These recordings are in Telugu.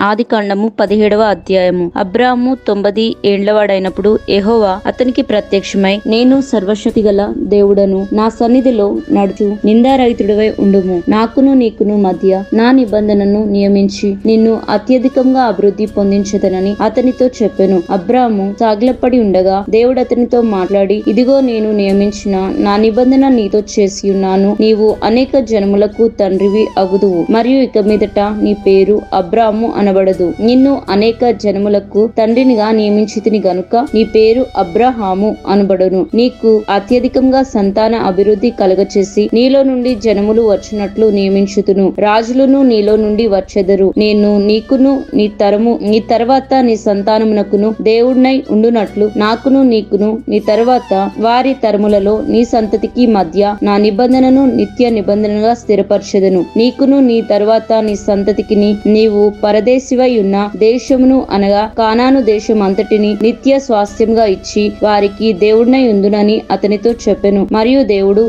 ఆదికాండము 17వ అధ్యాయము. అబ్రాము 90 ఏండ్లవాడైనప్పుడు యెహోవా అతనికి ప్రత్యక్షమై, నేను సర్వశక్తి గల దేవుడను, నా సన్నిధిలో నడుచు నిందారహితుడివై ఉండుము. నాకును నీకును మధ్య నా నిబంధనను నియమించి నిన్ను అత్యధికంగా అభివృద్ధి పొందించదనని అతనితో చెప్పెను. అబ్రాము సాగిలపడి ఉండగా దేవుడు అతనితో మాట్లాడి, ఇదిగో నేను నియమించిన నా నిబంధన నీతో చేసి ఉన్నాను. నీవు అనేక జనములకు తండ్రివి అగుదువు, మరియు ఇక మీదట నీ పేరు అబ్రాము అనబడదు. నిన్ను అనేక జనములకు తండ్రినిగా నియమించితిని గనుక నీ పేరు అబ్రహాము అనబడును. నీకు అత్యధికంగా సంతాన అభివృద్ధి కలగచేసి నీలో నుండి జనములు వచ్చినట్లు నియమించుతును. రాజులను నీలో నుండి వచ్చెదరు. నేను నీకును నీ తర్వాత నీ సంతానమునకును దేవుడినై ఉండునట్లు నాకును నీకును నీ తర్వాత వారి తరములలో నీ సంతతికి మధ్య నా నిబంధనను నిత్య నిబంధనగా స్థిరపరచెదను. నీకును నీ తర్వాత నీ సంతతికిని నీవు పరదేశివై ఉన్న దేశమును అనగా కానాను దేశం అంతటిని నిత్య స్వాస్థ్యంగా ఇచ్చి వారికి దేవుడినై ఉందునని అతనితో చెప్పెను. మరియు దేవుడు,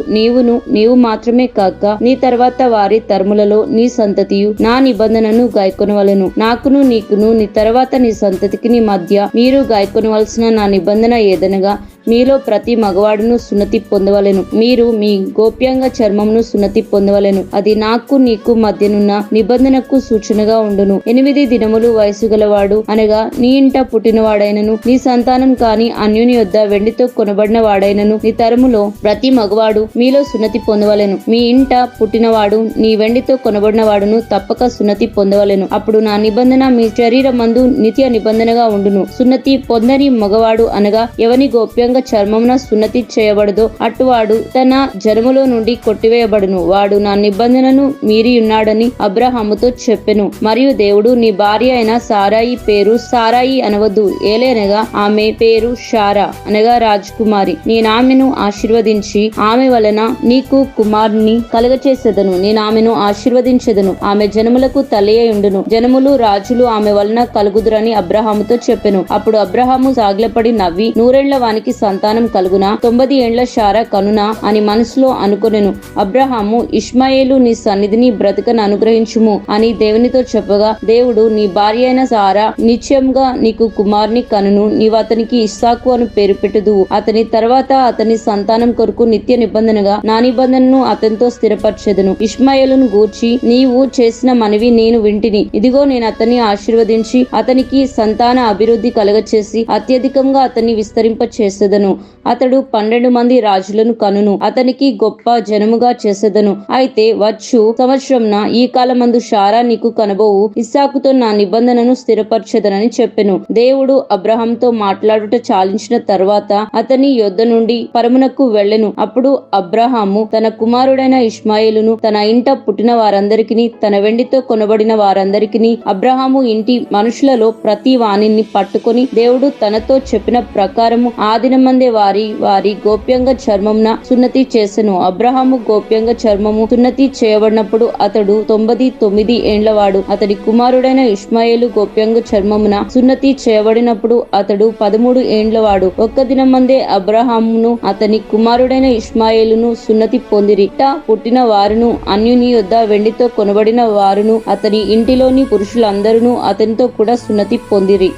నీవు మాత్రమే కాక నీ తర్వాత వారి తరములలో నీ సంతతియు నా నిబంధనను గాయకొనవలెను. నాకును నీకును నీ తర్వాత నీ సంతతికి మధ్య మీరు గాయకొనవలసిన నా నిబంధన ఏదనగా, మీలో ప్రతి మగవాడును సున్నతి పొందవలెను. మీరు మీ గోప్యంగా చర్మమును సున్నతి పొందవలెను. అది నాకు నీకు మధ్యనున్న నిబంధనకు సూచనగా ఉండును. 8 దినములు వయసు గలవాడు అనగా నీ ఇంట పుట్టినవాడైనను నీ సంతానం కాని అన్యుని యొద్ద వెండితో కొనబడిన వాడైనను నీ తరములో ప్రతి మగవాడు మీలో సున్నతి పొందవలెను. మీ ఇంట పుట్టినవాడు నీ వెండితో కొనబడిన వాడును తప్పక సున్నతి పొందవలెను. అప్పుడు నా నిబంధన మీ శరీరమందు నిత్య నిబంధనగా ఉండును. సున్నతి పొందని మగవాడు అనగా ఎవని గోప్యంగా చర్మమున సున్నతి చేయబడదో అటువాడు తన జనములో నుండి కొట్టివేయబడును. వాడు నా నిబంధనను మీరి ఉన్నాడని అబ్రహాముతో చెప్పెను. మరియు దేవుడు, నీ భార్య అయిన సారాయి పేరు సారాయి అనవద్దు, ఏలనగా ఆమె పేరు షారా అనగా రాజకుమారి. నేనామెను ఆశీర్వదించి ఆమె వలన నీకు కుమారుని కలగచేసేదను. నేను ఆమెను ఆశీర్వదించెదను. ఆమె జనములకు తల్లి అయి ఉండును. జనములు రాజులు ఆమె వలన కలుగుదురని అబ్రహాముతో చెప్పెను. అప్పుడు అబ్రహాము సాగిలపడి నవ్వి, 100 వానికి సంతానం కలుగునా, 90 ఏండ్ల షారా కనునా అని మనసులో అనుకొనెను. అబ్రహాము, ఇష్మాయేలు నీ సన్నిధిని బ్రతకను అనుగ్రహించుము అని దేవునితో చెప్పగా, దేవుడు, నీ భార్య అయిన సారా నిశ్చయంగా నీకు కుమారుని కనును. నీవు అతనికి ఇస్సాకు అని పేరు పెట్టుదువు. అతని తర్వాత అతని సంతానం కొరకు నిత్య నిబంధనగా నా నిబంధనను అతనితో స్థిరపరచెదను. ఇష్మాయేలును గూర్చి నీవు చేసిన మనవి నేను వింటిని. ఇదిగో నేను అతన్ని ఆశీర్వదించి అతనికి సంతాన అభివృద్ధి కలగచేసి అత్యధికంగా అతన్ని విస్తరింప చేసేదను. అతడు 12 మంది రాజులను కనును. అతనికి గొప్ప జనముగా చేసేదను. అయితే వచ్చు సంవత్సరంన ఈ కాలమందు షారా నీకు కనబోవు ఇస్సాకుతో నా నిబంధనను స్థిరపరచెదనని చెప్పెను. దేవుడు అబ్రహాంతో మాట్లాడుట చాలించిన తర్వాత అతని యొద్ద నుండి పరమునకు వెళ్ళెను. అప్పుడు అబ్రహాము తన కుమారుడైన ఇష్మాయేలును తన ఇంట పుట్టిన వారందరికిని తన వెండితో కొనబడిన వారందరికిని అబ్రహాము ఇంటి మనుషులలో ప్రతి వాణిని పట్టుకొని దేవుడు తనతో చెప్పిన ప్రకారము ఆ దినమందే వారి గోప్యంగా చర్మమున సున్నతి చేసెను. అబ్రహాము గోప్యంగా చర్మము సున్నతి చేయబడినప్పుడు అతడు 99 ఏండ్లవాడు. అతడి కుమారుడైన ఇష్మాయేలు గోప్యంగా చర్మమున సున్నతి చేయబడినప్పుడు అతడు 13 ఏండ్లవాడు. ఒక్క దినమందే అబ్రహామును అతని కుమారుడైన ఇష్మాయేలును సున్నతి పొందిరి. పుట్టిన వారును అన్యుని యొద్ద వెండితో కొనబడిన వారును అతని ఇంటిలోని పురుషులందరూ అతనితో కూడా సున్నతి పొందిరి.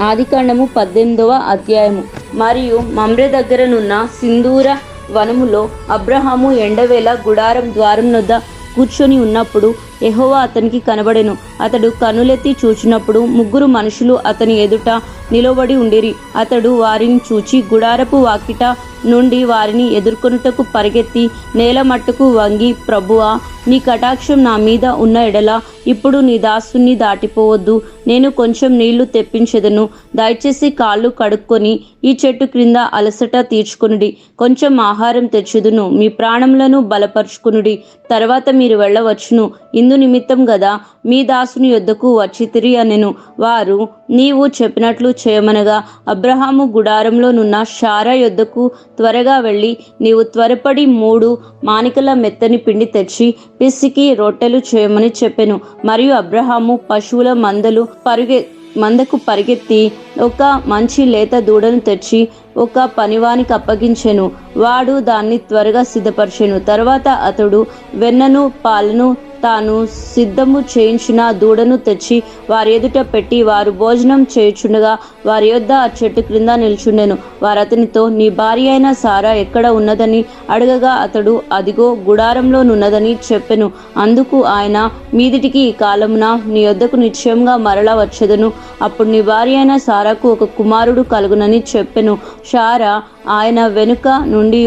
ఆదికాండము 18వ అధ్యాయము. మరియు మమ్రే దగ్గరనున్న సింధూర వనములో అబ్రహాము ఎండవేళ గుడారం ద్వారం నొద్ద కూర్చొని ఉన్నప్పుడు యెహోవా అతనికి కనబడెను. అతడు కనులెత్తి చూచినప్పుడు 3 మనుషులు అతని ఎదుట నిలబడి ఉండిరి. అతడు వారిని చూచి గుడారపు వాకిట నుండి వారిని ఎదుర్కొనుటకు పరిగెత్తి నేల మట్టుకు వంగి, ప్రభువా, నీ కటాక్షం నా మీద ఉన్న ఎడల ఇప్పుడు నీ దాసుని దాటిపోవద్దు. నేను కొంచెం నీళ్లు తెప్పించెదను. దయచేసి కాళ్ళు కడుక్కొని ఈ చెట్టు క్రింద అలసట తీర్చుకొనుడి. కొంచెం ఆహారం తెచ్చుదును. మీ ప్రాణములను బలపరుచుకొనుడి. తర్వాత మీరు వెళ్ళవచ్చును. ఇందు నిమిత్తం గదా మీ దాసుని యొద్దకు వచ్చితిరి అనెను. వారు, నీవు చెప్పినట్లు చేయమనగా అబ్రహాము గుడారంలోనున్న షారా యొద్దకు త్వరగా వెళ్ళి, నీవు త్వరపడి 3 మానికల మెత్తని పిండి తెచ్చి పిసికి రొట్టెలు చేయమని చెప్పెను. మరియు అబ్రహాము పశువుల మందకు పరిగెత్తి ఒక మంచి లేత దూడను తెచ్చి ఒక పనివానికి అప్పగించెను. వాడు దాన్ని త్వరగా సిద్ధపరిచెను. తర్వాత అతడు వెన్నను పాలను తాను సిద్ధము చేయించిన దూడను తెచ్చి వారి ఎదుట పెట్టి వారు భోజనం చేయుచుండగా వారి యొద్ద ఆ చెట్టు క్రింద నిల్చుండెను. వారు అతనితో, నీ భార్య అయిన సారా ఎక్కడ ఉన్నదని అడగగా అతడు, అదిగో గుడారంలోనున్నదని చెప్పెను. అందుకు ఆయన, మీదిటికి ఈ కాలమున నీ యొద్దకు నిశ్చయంగా మరలా వచ్చెదను. అప్పుడు నీ భార్య అయిన సారాకు ఒక కుమారుడు కలుగునని చెప్పెను. సారా ఆయన వెనుక నుండి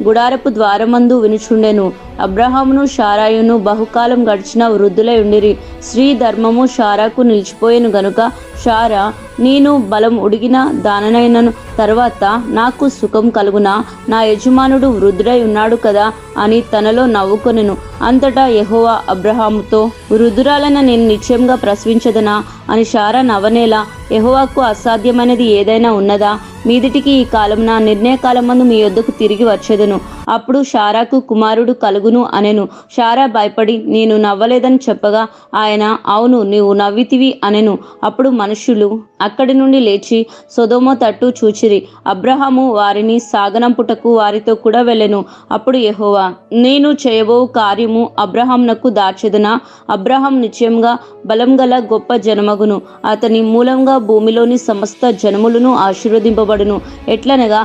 గుడారపు ద్వారమందు వినుచుండెను. అబ్రహామును శారాయును బహుకాలం గడిచిన వృద్ధులై ఉండిరి. స్త్రీ ధర్మము శారాకు నిలిచిపోయేను గనుక శారా, నేను బలం ఉడిగిన దాననైనను తర్వాత నాకు సుఖం కలుగునా, నా యజమానుడు వృద్ధుడై ఉన్నాడు కదా అని తనలో నవ్వుకొనెను. అంతటా యెహోవా అబ్రహాముతో, వృద్ధురాలైన నేను నిశ్చయంగా ప్రసవించదనా అని శారా నవ్వనేలా, యెహోవాకు అసాధ్యమైనది ఏదైనా ఉన్నదా? మీదిటికి ఈ కాలమున నిర్ణయకాలమందు మీ యొద్దకు తిరిగి వచ్చేదను. అప్పుడు శారాకు కుమారుడు కలుగును అనెను. శారా భయపడి, నేను నవ్వలేదని చెప్పగా ఆయన, అవును నీవు నవ్వితివి అనెను. అప్పుడు మనుషులు అక్కడి నుండి లేచి సొదొమ తట్టు చూచిరి. అబ్రహాము వారిని సాగనంపుటకు వారితో కూడా వెళ్ళెను. అప్పుడు యెహోవా, నేను చేయబో కార్యము అబ్రహామునకు దాచెదనా? అబ్రహాం నిశ్చయంగా బలం గల గొప్ప జనమగును. అతని మూలంగా భూమిలోని సమస్త జనములను ఆశీర్వదింపబడును. ఎట్లనగా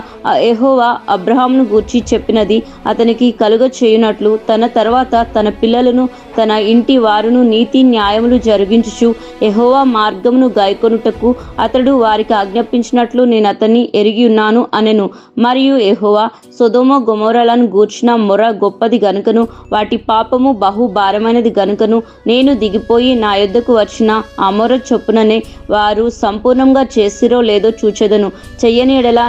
యెహోవా అబ్రహామును గూర్చి చెప్పినది అతనికి కలుగ చేయునట్లు తన తర్వాత తన పిల్లలను తన ఇంటి వారును నీతి న్యాయములు జరిగించుచు యెహోవా మార్గమును గాయకొనుటకు అతడు వారికి ఆజ్ఞాపించినట్లు నేను అతన్ని ఎరిగి ఉన్నాను అనెను. మరియు యెహోవా సొదొమ గొమొర్రాలను గూర్చిన మొర గొప్పది గనుకను వాటి పాపము బహు భారమైనది గనుకను నేను దిగిపోయి నా యొద్దకు వచ్చిన ఆ మొర చొప్పుననే వారు సంపూర్ణంగా చేసిరో లేదో చూచెదను. చెయ్యని ఎడల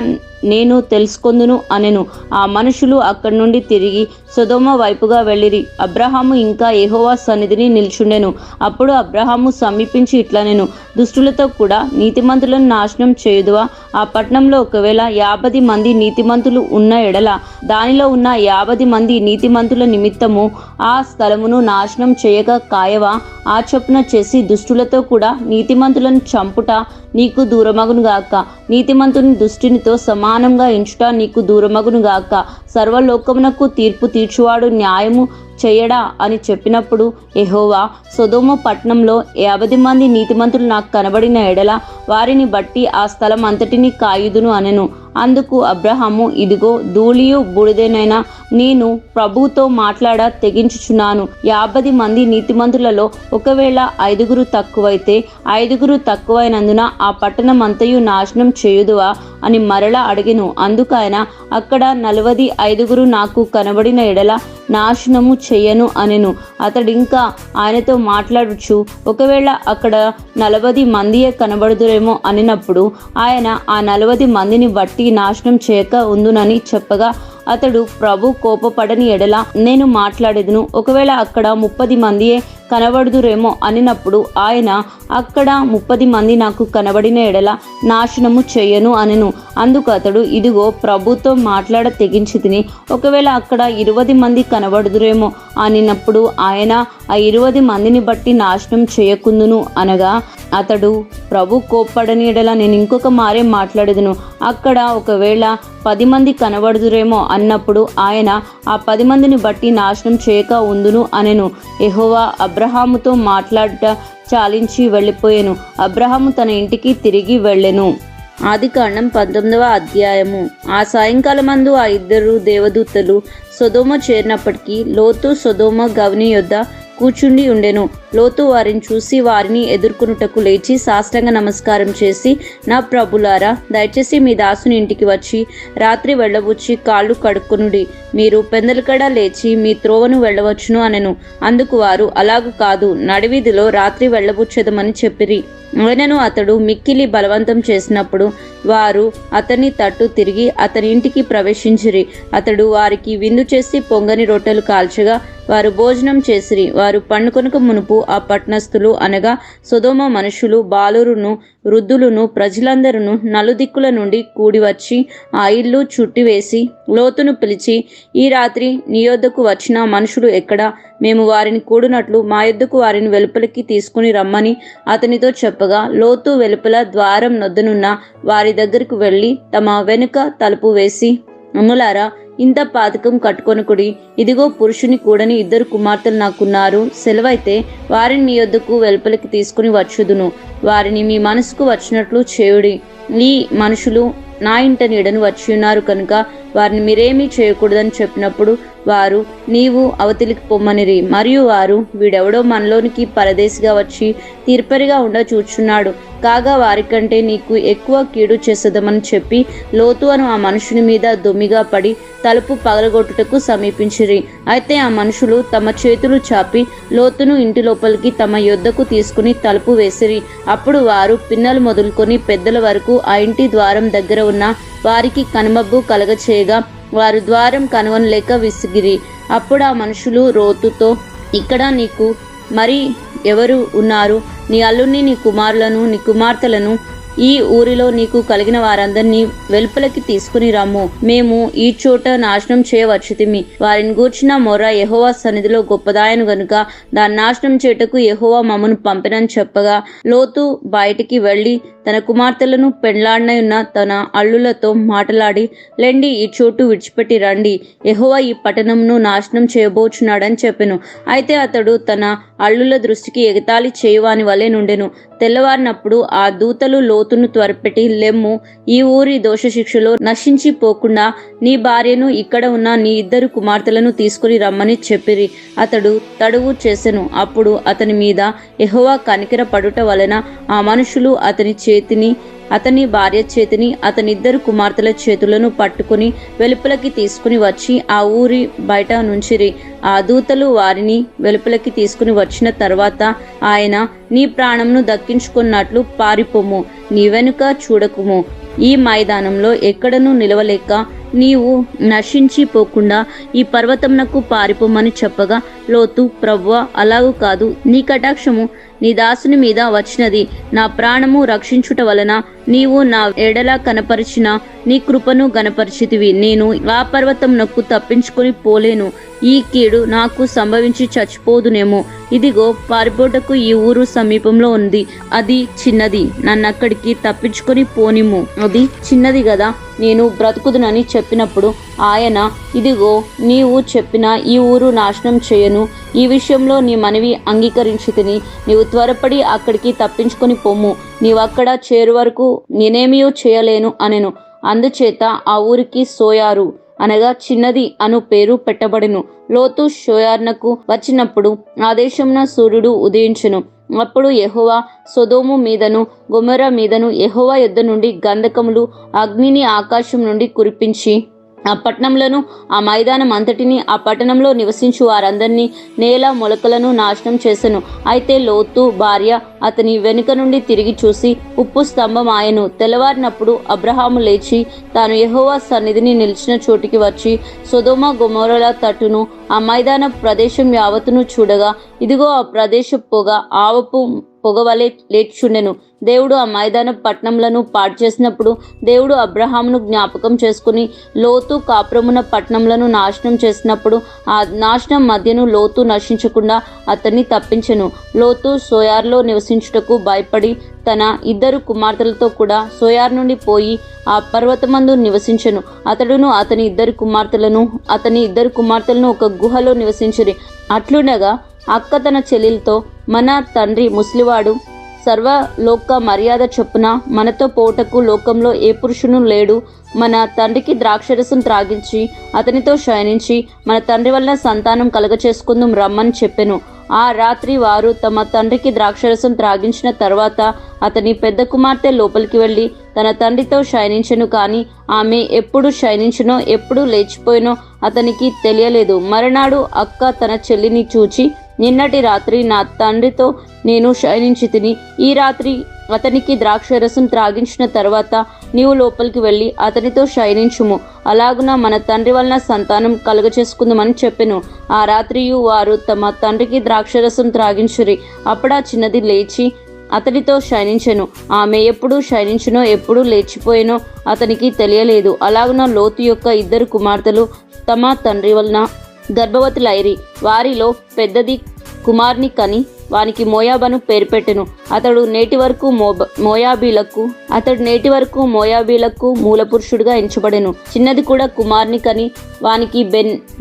నేను తెలుసుకొందును అనెను. ఆ మనుషులు అక్కడి నుండి తిరిగి సొదొమ వైపుగా వెళ్ళిరి. అబ్రహాము ఇంకా యెహోవా సన్నిధిని నిల్చుండెను. అప్పుడు అబ్రహాము సమీపించి ఇట్లనెను, దుష్టులతో కూడా నీతిమంతులను నాశనం చేయుదువా? ఆ పట్టణంలో ఒకవేళ 50 మంది నీతిమంతులు ఉన్న ఎడల దానిలో ఉన్న 50 మంది నీతిమంతుల నిమిత్తము ఆ స్థలమును నాశనం చేయక కాయవా? ఆ చొప్పున చేసి దుష్టులతో కూడా నీతిమంతులను చంపుట నీకు దూరమగునుగాక. నీతిమంతుని దుష్టునితో సమానంగా ఎంచుట నీకు దూరమగునుగాక. సర్వలోకమునకు తీర్పు తీర్చువాడు న్యాయము చేయడా అని చెప్పినప్పుడు యెహోవా, సొదొమ పట్టణంలో 50 మంది నీతిమంతులు నాకు కనబడిన ఎడల వారిని బట్టి ఆ స్థలం అంతటిని కాయుదును అనెను. అందుకు అబ్రహాము, ఇదిగో ధూళియు బూడిదైన నేను ప్రభువుతో మాట్లాడ తెగించుచున్నాను. 50 మంది నీతిమంతులలో ఒకవేళ 5 తక్కువైతే 5 తక్కువైనందున ఆ పట్టణం అంతయు నాశనం చేయుదువా అని మరలా అడిగెను. అందుకు ఆయన, అక్కడ 45 నాకు కనబడిన ఎడల నాశనము చెయ్యను అనెను. అతడింకా ఆయనతో మాట్లాడుచు, ఒకవేళ అక్కడ 40 మందియే కనబడుదురేమో అనినప్పుడు ఆయన, ఆ 40 మందిని బట్టి నాశనం చేయక ఉందునని చెప్పగా అతడు, ప్రభు కోపపడని ఎడల నేను మాట్లాడేదును. ఒకవేళ అక్కడ 30 మందియే కనబడుదురేమో అనినప్పుడు ఆయన, అక్కడ 30 మంది నాకు కనబడిన ఎడల నాశనము చెయ్యను అనెను. అందుకు అతడు, ఇదిగో ప్రభుతో మాట్లాడ తెగించి తిని ఒకవేళ అక్కడ 20 మంది కనబడుదురేమో అనినప్పుడు ఆయన, ఆ 20 మందిని బట్టి నాశనం చేయకుందును అనగా అతడు, ప్రభు కోప్పడని ఎడల నేను ఇంకొక మారే మాట్లాడేదును. అక్కడ ఒకవేళ 10 మంది కనబడుదురేమో అన్నప్పుడు ఆయన, ఆ 10 మందిని బట్టి నాశనం చేయక ఉందును అనెను. యెహోవా అబ్రహాముతో మాట్లాడుట చాలించి వెళ్ళిపోయెను. అబ్రహాము తన ఇంటికి తిరిగి వెళ్ళెను. ఆదికాండం 19వ అధ్యాయము. ఆ సాయంకాలమందు ఆ 2 దేవదూతలు సొదొమ చేరినప్పటికీ లోతు సొదొమ గవిని యొద్ద కూర్చుండి ఉండెను. లోతు వారిని చూసి వారిని ఎదుర్కొనుటకు లేచి సాష్టాంగ నమస్కారం చేసి, నా ప్రభులారా, దయచేసి మీ దాసుని ఇంటికి వచ్చి రాత్రి వెళ్ళబుచ్చి కాళ్ళు కడుక్కొనుడి. మీరు పెందలకడ లేచి మీ త్రోవను వెళ్ళవచ్చును అనెను. అందుకు వారు, అలాగు కాదు, నడివీధిలో రాత్రి వెళ్ళబుచ్చేదమని చెప్పిరి. అయినను అతడు మిక్కిలి బలవంతం చేసినప్పుడు వారు అతని తట్టు తిరిగి అతని ఇంటికి ప్రవేశించిరి. అతడు వారికి విందు చేసి పొంగని రొట్టెలు కాల్చగా వారు భోజనం చేసిరి. వారు పండుకొనక మునుపు ఆ పట్టణస్థులు అనగా సొదొమ మనుషులు, బాలురును, వృద్ధులను, ప్రజలందరూ నలుదిక్కుల నుండి కూడి వచ్చి ఆ ఇల్లు చుట్టివేసి లోతును పిలిచి, ఈ రాత్రి నీ యొద్దకు వచ్చిన మనుషులు ఎక్కడ? మేము వారిని కూడినట్లు మా యొద్దకు వారిని వెలుపలికి తీసుకుని రమ్మని అతనితో చెప్పగా, లోతు వెలుపల ద్వారం నొద్దనున్న వారి దగ్గరకు వెళ్ళి తమ వెనుక తలుపు వేసి, అమ్ములారా, ఇంత పాతకం కట్టుకొనుకుడి. ఇదిగో పురుషుని కూడని 2 కుమార్తెలు నాకున్నారు. సెలవైతే వారిని మీ యొద్దకు వెలుపలికి తీసుకుని వచ్చుదును. వారిని మీ మనసుకు వచ్చినట్లు చేయుడి. ఈ మనుషులు నా ఇంట నీడను వచ్చి ఉన్నారు కనుక వారిని మీరేమీ చేయకూడదని చెప్పినప్పుడు వారు నీవు అవతలికి పొమ్మనిరి. మరియు వారు, వీడెవడో మనలోనికి పరదేశిగా వచ్చి తీర్పరిగా చూచున్నాడు కాగా వారికంటే నీకు ఎక్కువ కీడు చేసేదమని చెప్పి లోతు అను ఆ మనుషుని మీద దొమ్మిగా పడి తలుపు పగలగొట్టుటకు సమీపించిరి. అయితే ఆ మనుషులు తమ చేతులు చాపి లోతును ఇంటి లోపలికి తమ యొద్దకు తీసుకుని తలుపు వేసిరి. అప్పుడు వారు పిన్నలు మొదలుకొని పెద్దల వరకు ఆ ఇంటి ద్వారం దగ్గర ఉన్న వారికి కనుమబ్బు కలగచేయగా వారు ద్వారం కనుగొనలేక విసిగిరి. అప్పుడు ఆ మనుషులు రోతుతో, ఇక్కడ నీకు మరి ఎవరు ఉన్నారు? నీ అల్లుణ్ణి, నీ కుమారులను, నీ కుమార్తెలను, ఈ ఊరిలో నీకు కలిగిన వారందరినీ వెలుపలకి తీసుకుని రమ్ము. మేము ఈ చోట నాశనం చేయవచ్చుతిమి. వారిని గూర్చిన మొర్ర యెహోవా సన్నిధిలో గొప్పదాయను గనుక దాన్ని నాశనం చేయుటకు యెహోవా మమ్మను పంపినని చెప్పగా లోతు బయటికి వెళ్ళి తన కుమార్తెలను పెండ్లాడనయున్న తన అల్లులతో మాటలాడి, లెండి, ఈ చోటు విడిచిపెట్టి రండి, యెహోవా ఈ పట్టణంను నాశనం చేయబోచున్నాడని చెప్పెను. అయితే అతడు తన అల్లుల దృష్టికి ఎగతాళి చేయువాని వలె నుండెను. తెల్లవారినప్పుడు ఆ దూతలు లోతును త్వరపెట్టి, లెమ్ము, ఈ ఊరి దోషశిక్షలో నశించిపోకుండా నీ భార్యను, ఇక్కడ ఉన్న నీ 2 కుమార్తెలను తీసుకుని రమ్మని చెప్పిరి. అతడు తడువు చేసెను. అప్పుడు అతని మీద యెహోవా కనికర పడుట వలన ఆ మనుషులు అతని చేతిని, అతని భార్య చేతిని, అతని 2 కుమార్తెల చేతులను పట్టుకుని వెలుపలకి తీసుకుని వచ్చి ఆ ఊరి బయట నుంచిరి. ఆ దూతలు వారిని వెలుపలకి తీసుకుని వచ్చిన తర్వాత ఆయన, నీ ప్రాణంను దక్కించుకున్నట్లు పారిపోము, నీ వెనుక చూడకుము, ఈ మైదానంలో ఎక్కడనూ నిలవలేక నీవు నశించిపోకుండా ఈ పర్వతమునకు పారిపోమని చెప్పగా లోతు, ప్రభువా, అలాగూ కాదు, నీ కటాక్షము నీ దాసుని మీద వచ్చినది. నా ప్రాణము రక్షించుట వలన నీవు నా ఎడల కనపరిచిన నీ కృపను గనపరిచితివి. నేను ఆ పర్వతమునకు తప్పించుకొని పోలేను. ఈ కీడు నాకు సంభవించి చచ్చిపోదునేమో. ఇదిగో, పారిపోటకు ఈ ఊరు సమీపంలో ఉంది. అది చిన్నది. నన్నక్కడికి తప్పించుకొని పోనిమ్ము. అది చిన్నది గదా, నేను బ్రతుకుదునని చెప్పినప్పుడు ఆయన, ఇదిగో, నీవు చెప్పిన ఈ ఊరు నాశనం చేయను. ఈ విషయంలో నీ మనవి అంగీకరించితిని. నీవు త్వరపడి అక్కడికి తప్పించుకొని పొమ్ము. నీవక్కడ చేరు వరకు నేనేమీ చేయలేను అనెను. అందుచేత ఆ ఊరికి సోయారు అనగా చిన్నది అను పేరు పెట్టబడెను. లోతు షోయార్నకు వచ్చినప్పుడు ఆ దేశమున సూర్యుడు ఉదయించెను. అప్పుడు యెహోవా సొదొము మీదను గొమొర్రా మీదను యెహోవా యొద్ద నుండి గంధకములు, అగ్నిని ఆకాశం నుండి కురిపించి ఆ పట్టణంలోను, ఆ మైదానం అంతటిని, ఆ పట్టణంలో నివసించు వారందరినీ, నేల మొలకలను నాశనం చేసెను. అయితే లోతు భార్య అతని వెనుక నుండి తిరిగి చూసి ఉప్పు స్తంభం ఆయను. తెల్లవారినప్పుడు అబ్రహాము లేచి తాను యెహోవా సన్నిధిని నిలిచిన చోటికి వచ్చి సొదొమ గొమొర్రాల తట్టును, ఆ మైదాన ప్రదేశం యావత్తును చూడగా, ఇదిగో, ఆ ప్రదేశ పొగ ఆవపు పొగవలే లేచుండెను. దేవుడు ఆ మైదాన పట్టణంలను పాడు చేసినప్పుడు దేవుడు అబ్రహామును జ్ఞాపకం చేసుకుని లోతు కాపురమున పట్టణంలను నాశనం చేసినప్పుడు ఆ నాశనం మధ్యను లోతు నశించకుండా అతన్ని తప్పించెను. లోతు సోయార్లో నివసించుటకు భయపడి తన 2 కుమార్తెలతో కూడా సోయార్ నుండి పోయి ఆ పర్వతమందు నివసించెను. అతడును అతని 2 కుమార్తెలను ఒక గుహలో నివసించిరి. అట్లుండగా అక్క తన చెల్లెలతో, మన తండ్రి ముసలివాడు, సర్వలోక మర్యాద చొప్పున మనతో పోటకు లోకంలో ఏ పురుషును లేడు. మన తండ్రికి ద్రాక్షరసం త్రాగించి అతనితో శయనించి మన తండ్రి వల్ల సంతానం కలగచేసుకుందాం రమ్మని చెప్పెను. ఆ రాత్రి వారు తమ తండ్రికి ద్రాక్షరసం త్రాగించిన తర్వాత అతని పెద్ద కుమార్తె లోపలికి వెళ్ళి తన తండ్రితో శయనించెను. కానీ ఆమె ఎప్పుడు శయనించినో ఎప్పుడు లేచిపోయినో అతనికి తెలియలేదు. మరునాడు అక్క తన చెల్లిని చూచి, నిన్నటి రాత్రి నా తండ్రితో నేను శయనించి తిని, ఈ రాత్రి అతనికి ద్రాక్షరసం త్రాగించిన తర్వాత నీవు లోపలికి వెళ్ళి అతనితో శయనించుము, అలాగున మన తండ్రి వలన సంతానం కలుగచేసుకుందామని చెప్పెను. ఆ రాత్రియు వారు తమ తండ్రికి ద్రాక్షరసం త్రాగించిరి. అప్పుడా చిన్నది లేచి అతనితో శయనించెను. ఆమె ఎప్పుడు శయనించినో ఎప్పుడు లేచిపోయినో అతనికి తెలియలేదు. అలాగున లోతు యొక్క 2 కుమార్తెలు తమ తండ్రి వలన గర్భవతులైరి. వారిలో పెద్దది కుమారుని కని వానికి మోయాబను పేరు పెట్టెను. అతడు నేటి వరకు మోయాబీలకు మూల పురుషుడిగా ఎంచబడెను. చిన్నది కూడా కుమార్ని కని వానికి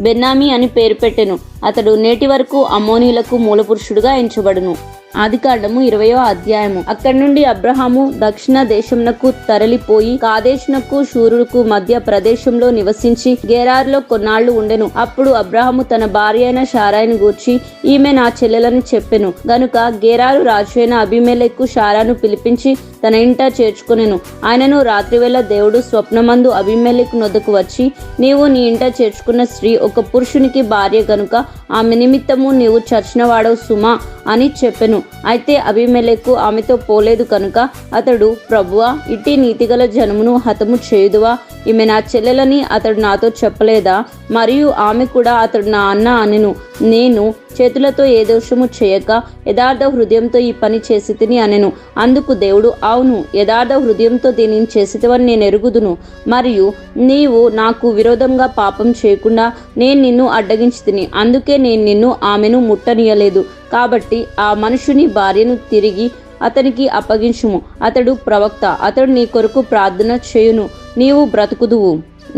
బెన్నామి అని పేరు పెట్టెను. అతడు నేటి వరకు అమ్మోనీయులకు మూల పురుషుడిగా ఎంచబడును. ఆదికాండము 20వ అధ్యాయము. అక్కడి నుండి అబ్రహాము దక్షిణ దేశమునకు తరలిపోయి కాదేశునకు షూరుకు మధ్య ప్రదేశంలో నివసించి గెరారులో కొన్నాళ్లు ఉండెను. అప్పుడు అబ్రహాము తన భార్య అయిన షారాయిని గూర్చి, ఈమె నా చెల్లెలని చెప్పెను. గనుక గెరారు రాజు అయిన అబీమెలెకు షారాను పిలిపించి తన ఇంట చేర్చుకొనెను. ఆయనను రాత్రివేళ దేవుడు స్వప్నమందు అబీమెలెకు నొద్దకు వచ్చి, నీవు నీ ఇంట చేర్చుకున్న స్త్రీ ఒక పురుషునికి భార్య గనుక ఆమె నిమిత్తము నీవు చచ్చినవాడవు సుమా అని చెప్పెను. అయితే అబీమెలెకు ఆమెతో పోలేదు కనుక అతడు, ప్రభువా, ఇట్టి నీతిగల జనమును హతము చేయుదువా? ఈమె నా చెల్లెలని అతడు నాతో చెప్పలేదా? మరియు ఆమె కూడా అతడు నా అన్న అనెను. నేను చేతులతో ఏ దోషము చేయక యథార్థ హృదయంతో ఈ పని చేసి తిని అనెను. అందుకు దేవుడు, అవును, యథార్థ హృదయంతో దీనిని చేసితివని నేను ఎరుగుదును. మరియు నీవు నాకు విరోధంగా పాపం చేయకుండా నేను నిన్ను అడ్డగించి తిని, అందుకే నేను నిన్ను ఆమెను ముట్టనీయలేదు. కాబట్టి ఆ మనుషుని భార్యను తిరిగి అతనికి అప్పగించుము. అతడు ప్రవక్త, అతడు నీ కొరకు ప్రార్థన చేయును, నీవు బ్రతుకుదువు.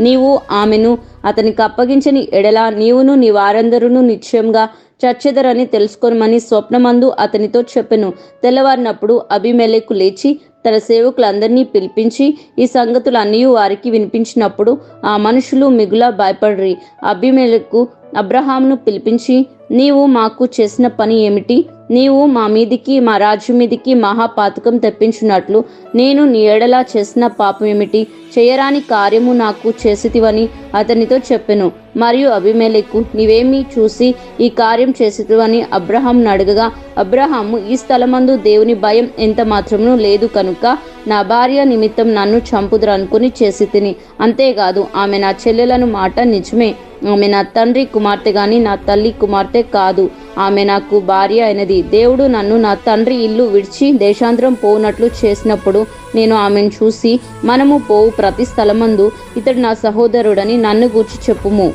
నీవు ఆమెను అతనికి అప్పగించని ఎడల నీవును నీ వారందరూ నిశ్చయంగా చచ్చెదరని తెలుసుకొనమని స్వప్నమందు అతనితో చెప్పెను. తెల్లవారినప్పుడు అబీమెలెకు లేచి తన సేవకులందరినీ పిలిపించి ఈ సంగతులన్నీ వారికి వినిపించినప్పుడు ఆ మనుషులు మిగుల భయపడ్రి. అబీమెలెకు అబ్రహామును పిలిపించి, నీవు మాకు చేసిన పని ఏమిటి? నీవు మా మీదికి మా రాజ్యం మీదికి మహాపాతకం తెప్పించున్నట్లు నేను నీ ఎడల చేసిన పాపం ఏమిటి? చేయరాని కార్యము నాకు చేసితివని అతనితో చెప్పెను. మరియు అబీమెలెకు, నీవేమి చూసి ఈ కార్యం చేసితివని అబ్రహామును అడగగా, అబ్రహాము, ఈ స్థలమందు దేవుని భయం ఎంత మాత్రమును లేదు కనుక నా భార్య నిమిత్తం నన్ను చంపుదురు అనుకుని చేసి తిని. అంతేకాదు, ఆమె నా చెల్లెలను మాట నిజమే. ఆమె నా తండ్రి కుమార్తె గాని నా తల్లి కుమార్తె కాదు. ఆమె నాకు భార్య అయినది. దేవుడు నన్ను నా తండ్రి ఇల్లు విడిచి దేశాంతరం పోవునట్లు చేసినప్పుడు నేను ఆమెను చూసి, మనము పోవు ప్రతి స్థలమందు ఇతడు నా సహోదరుడని నన్ను గూర్చి చెప్పుము.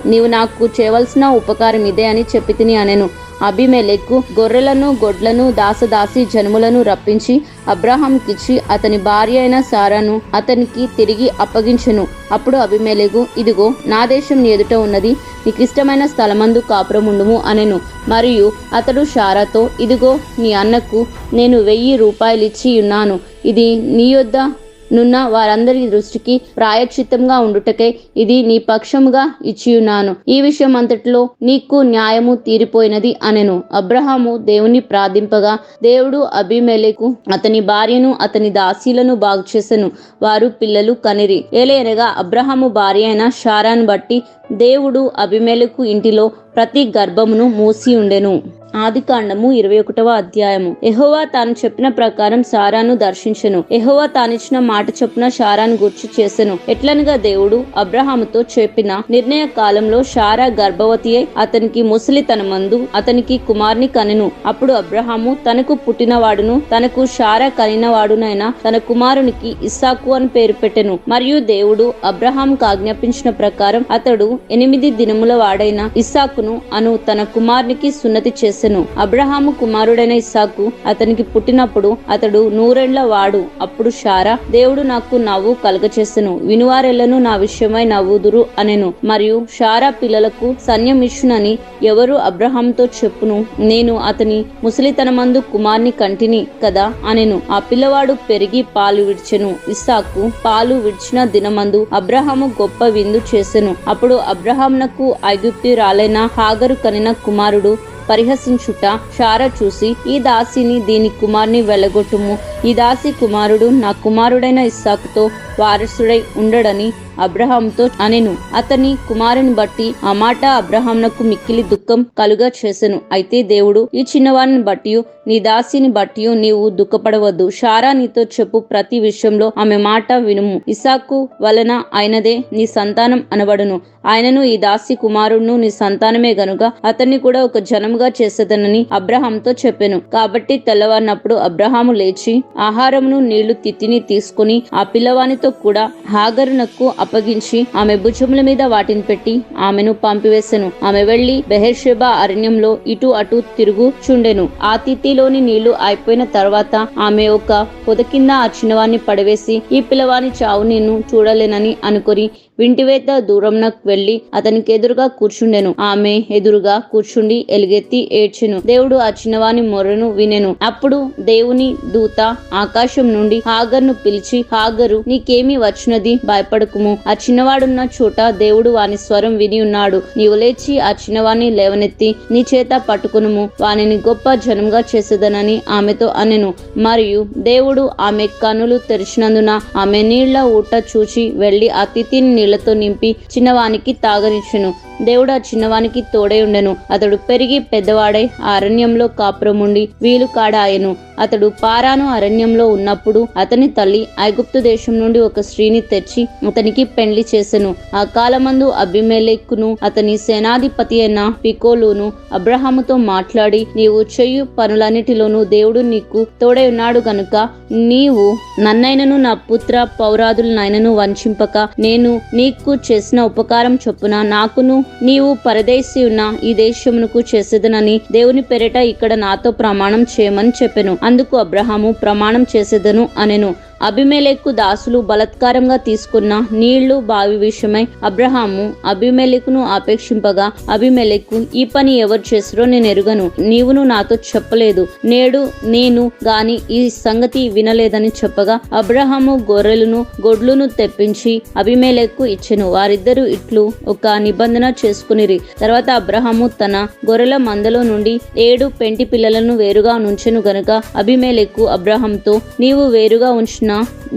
నీవు నాకు చేయవలసిన ఉపకారం ఇదే అని చెప్పి తిని అనెను. అబీమెలెకు గొర్రెలను గొడ్లను దాసదాసి జనములను రప్పించి అబ్రహాంకిచ్చి అతని భార్య అయిన సారాను అతనికి తిరిగి అప్పగించెను. అప్పుడు అబీమెలెకు, ఇదిగో నా దేశం నీ ఎదుట ఉన్నది, నీకు ఇష్టమైన స్థలమందు కాపురం ఉండుము అనెను. మరియు అతడు షారాతో, ఇదిగో నీ అన్నకు నేను 1000 రూపాయలు ఇచ్చి ఉన్నాను. ఇది నీ యొద్ద నున్న వారందరి దృష్టికి ప్రాయశ్చిత్తంగా ఉండుటకై ఇది నీ పక్షముగా ఇచ్చియున్నాను. ఈ విషయం అంతటిలో నీకు న్యాయము తీరిపోయినది అనెను. అబ్రహాము దేవుని ప్రార్థింపగా దేవుడు అబీమెలెకు అతని భార్యను అతని దాసీలను బాగు చేసెను. వారు పిల్లలు కనిరి. ఏలయనగా అబ్రహాము భార్య అయిన షారాను బట్టి దేవుడు అబీమెలెకు ఇంటిలో ప్రతి గర్భమును మూసి ఉండెను. ఆదికాండము 21వ అధ్యాయము. యెహోవా తాను చెప్పిన ప్రకారం సారాను దర్శించెను. యెహోవా తానిచ్చిన మాట చొప్పున షారాను గూర్చి చేసెను. ఎట్లనగా దేవుడు అబ్రహాముతో చెప్పిన నిర్ణయ కాలంలో షారా గర్భవతి అయి అతనికి ముసలితనమందు అతనికి కుమార్ని కనెను. అప్పుడు అబ్రహాము తనకు పుట్టినవాడును తనకు షారా కనినవాడునైన తన కుమారునికి ఇస్సాకు అని పేరు పెట్టెను. మరియు దేవుడు అబ్రహాముకు ఆజ్ఞాపించిన ప్రకారం అతడు 8 దినముల వాడైన ఇస్సాకును అను తన కుమారునికి సున్నతి చేసెను. అబ్రహాము కుమారుడైన ఇస్సాకు అతనికి పుట్టినప్పుడు అతడు 100 ఏళ్ల వాడు. అప్పుడు షారా, దేవుడు నాకు నవ్వు కలగచేసెను, వినువారెల్లను నా విషయమై నవ్వుదురు అనెను. మరియు షారా పిల్లలకు సన్యమిచ్చునని ఎవరు అబ్రహాముతో చెప్పును? నేను అతని ముసలితనమందు కుమార్ని కంటిని కదా అనెను. ఆ పిల్లవాడు పెరిగి పాలు విడిచెను. ఇస్సాకు పాలు విడిచిన దినమందు అబ్రహాము గొప్ప విందు చేసెను. అప్పుడు అబ్రహామునకు ఐగుప్తీయురాలైన హాగరు కనిన కుమారుడు పరిహసించుట షారా చూసి, ఈ దాసిని దీని కుమార్ని వెళ్ళగొట్టుము. ఈ దాసి కుమారుడు నా కుమారుడైన ఇస్సాకుతో వారసుడై ఉండడని అబ్రహాముతో అనెను. అతని కుమారుని బట్టి ఆ మాట అబ్రహామునకు మిక్కిలి దుఃఖం కలుగా చేసెను. అయితే దేవుడు, ఈ చిన్నవాడిని బట్టి నీ దాసిని బట్టి నీవు దుఃఖపడవద్దు. షారా నీతో చెప్పు ప్రతి విషయంలో ఆమె మాట వినుము. ఇస్సాకు వలన అయినదే నీ సంతానం అనబడును. ఆయనను ఈ దాసి కుమారుడును నీ సంతానమే గనుక అతన్ని కూడా ఒక జనముగా చేసేదనని అబ్రహాముతో చెప్పెను. కాబట్టి తెల్లవారినప్పుడు అబ్రహాము లేచి ఆహారమును నీళ్లు తిత్తిని తీసుకుని ఆ పిల్లవానితో కూడా హాగరునకు అప్పగించి ఆమె భుజముల మీద వాటిని పెట్టి ఆమెను పంపివేసెను. ఆమె వెళ్లి బెహెర్షెబా అరణ్యంలో ఇటు అటు తిరుగుచుండెను. ఆ తిత్తిలోని నీళ్లు అయిపోయిన తర్వాత ఆమె ఒక పొద కింద ఆ చిన్నవాణ్ణి పడవేసి, ఈ పిల్లవాని చావు నేను చూడలేనని అనుకొని వింటివేత దూరంనకు వెళ్లి అతనికి ఎదురుగా కూర్చుండెను. ఆమె ఎదురుగా కూర్చుండి ఎలుగెత్తి ఏడ్చెను. దేవుడు ఆ చిన్నవాని మొర్రను వినెను. అప్పుడు దేవుని దూత ఆకాశం నుండి హాగరును పిలిచి, హాగరు, నీకేమి వచ్చినది? భయపడకుము. ఆ చిన్నవాడున్న చోట దేవుడు వాని స్వరం విని ఉన్నాడు. నీవు లేచి ఆ చిన్నవాణ్ణి లేవనెత్తి నీ చేత పట్టుకునుము, వానిని గొప్ప జనంగా చేసేదనని ఆమెతో అనెను. మరియు దేవుడు ఆమె కన్నులు తెరిచినందున ఆమె నీళ్ల ఊట చూచి వెళ్లి ఆ తిత్తిని నీళ్లతో నింపి చిన్నవానికి తాగనిచ్చెను. దేవుడు ఆ చిన్నవానికి తోడై ఉండెను. అతడు పెరిగి పెద్దవాడై ఆ అరణ్యంలో కాపురముండి వీలు కాడాయెను. అతడు పారాను అరణ్యంలో ఉన్నప్పుడు అతని తల్లి ఐగుప్తు దేశం నుండి ఒక స్త్రీని తెచ్చి అతనికి పెండ్లి చేసెను. ఆ కాలమందు అబీమెలెకును అతని సేనాధిపతి అయిన ఫికోలును అబ్రహాముతో మాట్లాడి, నీవు చేయు పనులన్నిటిలోనూ దేవుడు నీకు తోడై ఉన్నాడు గనుక నీవు నన్నైనను నా పుత్ర పౌరాదులనైనను వంచింపక నేను నీకు చేసిన ఉపకారం చొప్పున నాకును నీవు పరదేశి ఉన్న ఈ దేశమునకు చేసేదనని దేవుని పేరిట ఇక్కడ నాతో ప్రమాణం చేయమని చెప్పెను. అందుకు అబ్రహాము ప్రమాణం చేసేదను అనెను. అబీమెలెకు దాసులు బలత్కారంగా తీసుకున్న నీళ్లు బావి విషయమై అబ్రహాము అబీమెలెకును ఆపేక్షింపగా, అబీమెలెకు, ఈ పని ఎవరు చేసిరో నేను ఎరుగను, నీవును నాతో చెప్పలేదు, నేడు నేను గాని ఈ సంగతి వినలేదని చెప్పగా, అబ్రహాము గొర్రెలను గొడ్లును తెప్పించి అబీమెలెకు ఇచ్చెను. వారిద్దరూ ఇట్లు ఒక నిబంధన చేసుకునిరి. తర్వాత అబ్రహాము తన గొర్రెల మందలో నుండి 7 పెంటి పిల్లలను వేరుగా నుంచెను గనుక అబీమెలెకు అబ్రహాముతో, నీవు వేరుగా ఉంచిన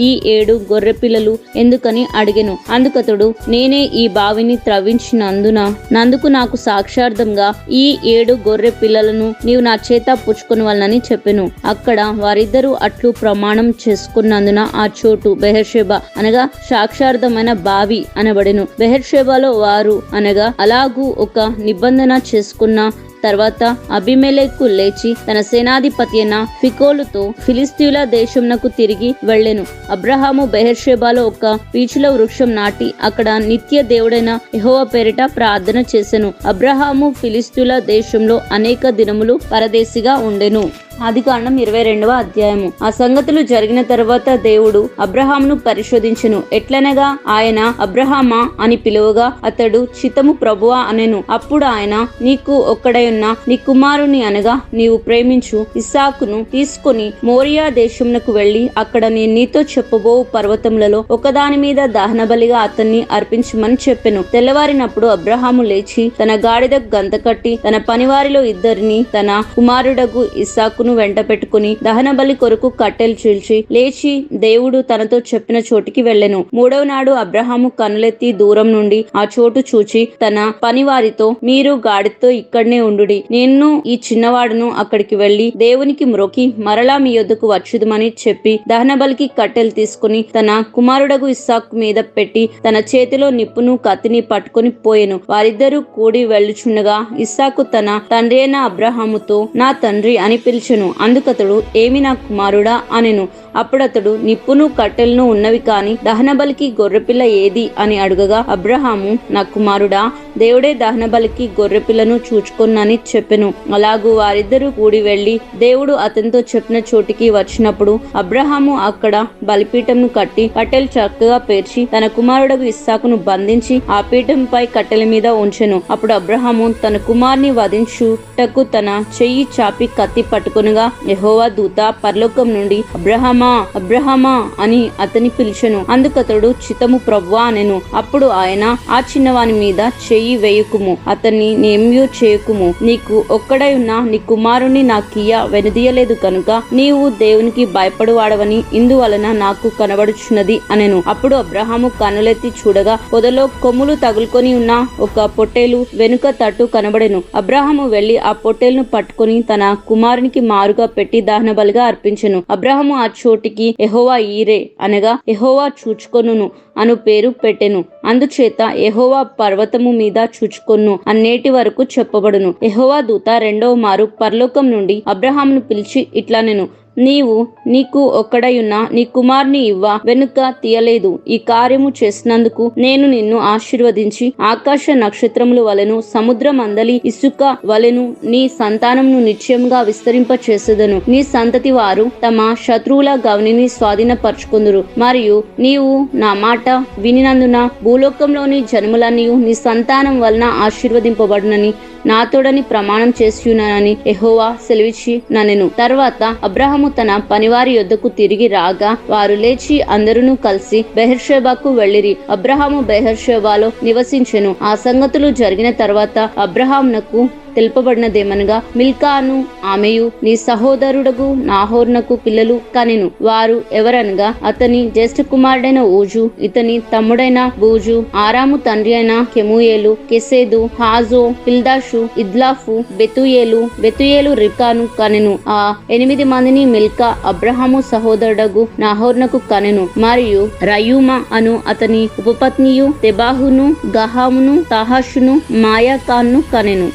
ఈ 7 గొర్రె పిల్లలు ఎందుకని అడిగెను. అందుకతడు, నేనే ఈ బావిని త్రవ్వించినందుకు నాకు సాక్షార్థంగా ఈ 7 గొర్రె పిల్లలను నీవు నా చేత పుచ్చుకొనవలనని చెప్పెను. అక్కడ వారిద్దరూ అట్లు ప్రమాణం చేసుకున్నందున ఆ చోటు బెహెర్షెబా అనగా సాక్షార్థమైన బావి అనబడెను. బెహెర్షెబాలో వారు అనగా అలాగూ ఒక నిబంధన చేసుకున్న తర్వాత అబీమెలెకు లేచి తన సేనాధిపతి అయిన ఫికోలుతో ఫిలిస్తీయుల దేశంనకు తిరిగి వెళ్ళెను. అబ్రహాము బెహెర్షెబాలో ఒక పీచుల వృక్షం నాటి అక్కడ నిత్య దేవుడైన యెహోవా పేరిట ప్రార్థన చేసెను. అబ్రహాము ఫిలిస్తీయుల దేశంలో అనేక దినములు పరదేశిగా ఉండెను. ఆదికాండం 22వ అధ్యాయము. ఆ సంగతులు జరిగిన తర్వాత దేవుడు అబ్రహామును పరిశోధించెను. ఎట్లనగా ఆయన అబ్రహామా అని పిలువగా అతడు చిత్తము ప్రభువా అనెను. అప్పుడు ఆయన, నీకు ఒక్కడై ఉన్న నీ కుమారుని అనగా నీవు ప్రేమించు ఇస్సాకును తీసుకుని మోరియా దేశమునకు వెళ్లి అక్కడ నేను నీతో చెప్పబో పర్వతములలో ఒకదాని మీద దహన బలిగా అతన్ని అర్పించమని చెప్పెను. తెల్లవారినప్పుడు అబ్రహాము లేచి తన గాడిద గంత కట్టి తన పనివారిలో 2 తన కుమారుడగు ఇస్సాకును వెంట పెట్టుకుని దహన బలి కొరకు కట్టెలు చీల్చి లేచి దేవుడు తనతో చెప్పిన చోటికి వెళ్ళెను. 3వ నాడు అబ్రహాము కన్నులెత్తి దూరం నుండి ఆ చోటు చూచి తన పనివారితో, మీరు గాడితో ఇక్కడనే ఉండుడి, నేను ఈ చిన్నవాడును అక్కడికి వెళ్లి దేవునికి మ్రొకి మరలా మీ యొద్దకు వచ్చుదుమని చెప్పి దహన బలికి కట్టెలు తీసుకుని తన కుమారుడగు ఇస్సాకు మీద పెట్టి తన చేతిలో నిప్పును కత్తిని పట్టుకుని పోయెను. వారిద్దరూ కూడి వెళ్ళుచుండగా ఇస్సాకు తన తండ్రి అయిన అబ్రహాముతో, నా తండ్రి అని పిలిచెను. అందుకతడు, ఏమి నా కుమారుడా అనెను. అప్పుడతడు, నిప్పును కట్టెలను ఉన్నవి కాని దహన బలికి గొర్రెపిల్ల ఏది అని అడుగగా, అబ్రహాము, నా కుమారుడా, దేవుడే దహన బలికి గొర్రెపిల్లను చూచుకొనని చెప్పెను. అలాగూ వారిద్దరూ కూడి వెళ్లి దేవుడు అతనితో చెప్పిన చోటికి వచ్చినప్పుడు అబ్రహాము అక్కడ బలిపీఠంను కట్టి కట్టెలు చక్కగా పేర్చి తన కుమారుడగు ఇస్సాకును బంధించి ఆ పీఠంపై కట్టెల మీద ఉంచెను. అప్పుడు అబ్రహాము తన కుమారుని వధించుటకు తన చెయ్యి చాపి కత్తి పట్టుకొనగా యెహోవా దూత పరలోకం నుండి, అబ్రహామా, అబ్రహామా అని అతని పిలిచెను. అందుకతడు, చిత్తము ప్రభువా అనెను. అప్పుడు ఆయన, ఆ చిన్నవాని మీద చెయ్యి వేయుకుము, అతన్ని నేమ్యూ చేయకుము, నీకు ఒక్కడై ఉన్న నీ కుమారుని నాకియ్య వెనుదీయలేదు కనుక నీవు దేవునికి భయపడువాడవని ఇందువలన నాకు కనబడుచున్నది అనెను. అప్పుడు అబ్రహాము కన్నులెత్తి చూడగా పొదలో కొమ్ములు తగులుకొని ఉన్న ఒక పొట్టేలు వెనుక తట్టు కనబడెను. అబ్రహాము వెళ్లి ఆ పొట్టేలును పట్టుకుని తన కుమారునికి మారుగా పెట్టి దహన బలిగా అర్పించెను. అబ్రహాము ఆ చోటికి యెహోవా ఈరే అనగా యెహోవా చూచుకొనును అను పేరు పెట్టెను. అందుచేత యెహోవా పర్వతము మీద చూచుకొను అన్నేటి వరకు చెప్పబడును. యెహోవా దూత 2వ మారు పరలోకం నుండి అబ్రహామును పిలిచి ఇట్లా నేను, నీవు నీకు ఒక్కడయున్న నీ కుమారుని వెనుక తీయలేదు. ఈ కార్యము చేసినందుకు నేను నిన్ను ఆశీర్వదించి ఆకాశ నక్షత్రముల వలెను సముద్రం అందలి ఇసుక వలెను నీ సంతానమును నిశ్చయముగా విస్తరింప చేసేదను. నీ సంతతి వారు తమ శత్రువుల గవనిని స్వాధీనపరచుకుందురు. మరియు నీవు నా మాట వినినందున భూలోకంలోని జనములన్నీ నీ సంతానం వలన ఆశీర్వదింపబడునని నాతోడని ప్రమాణం చేసియున్నానని యెహోవా సెలవిచ్చి ననెను. తర్వాత అబ్రహాము తన పనివారి యొద్దకు తిరిగి రాగా వారు లేచి అందరూ కలిసి బెహెర్షెబాకు వెళ్ళిరి. అబ్రహాము బెహెర్షెబాలో నివసించెను. ఆ సంగతులు జరిగిన తర్వాత అబ్రహామునకు తెలుపబడినదేమనగా మిల్కాను ఆమెయు నీ సహోదరుడగు నాహోర్నకు పిల్లలు కనెను. వారు ఎవరనగా అతని జ్యేష్ఠ కుమారుడైన ఊజు, ఇతని తమ్ముడైన బూజు, ఆరాము తండ్రి అయిన కెమూయేలు, కెసేదు, హాజో, పిల్దాషు, ఇద్లాఫు, బెతుయేలు రికాను కనెను. ఆ 8 మందిని మిల్కా అబ్రహాము సహోదరుడగు నాహోర్నకు కనెను. మరియు రయూమా అను అతని ఉపపత్నియు తెబాహును, గహామును, తాహాషును, మాయాకాన్ను కనెను.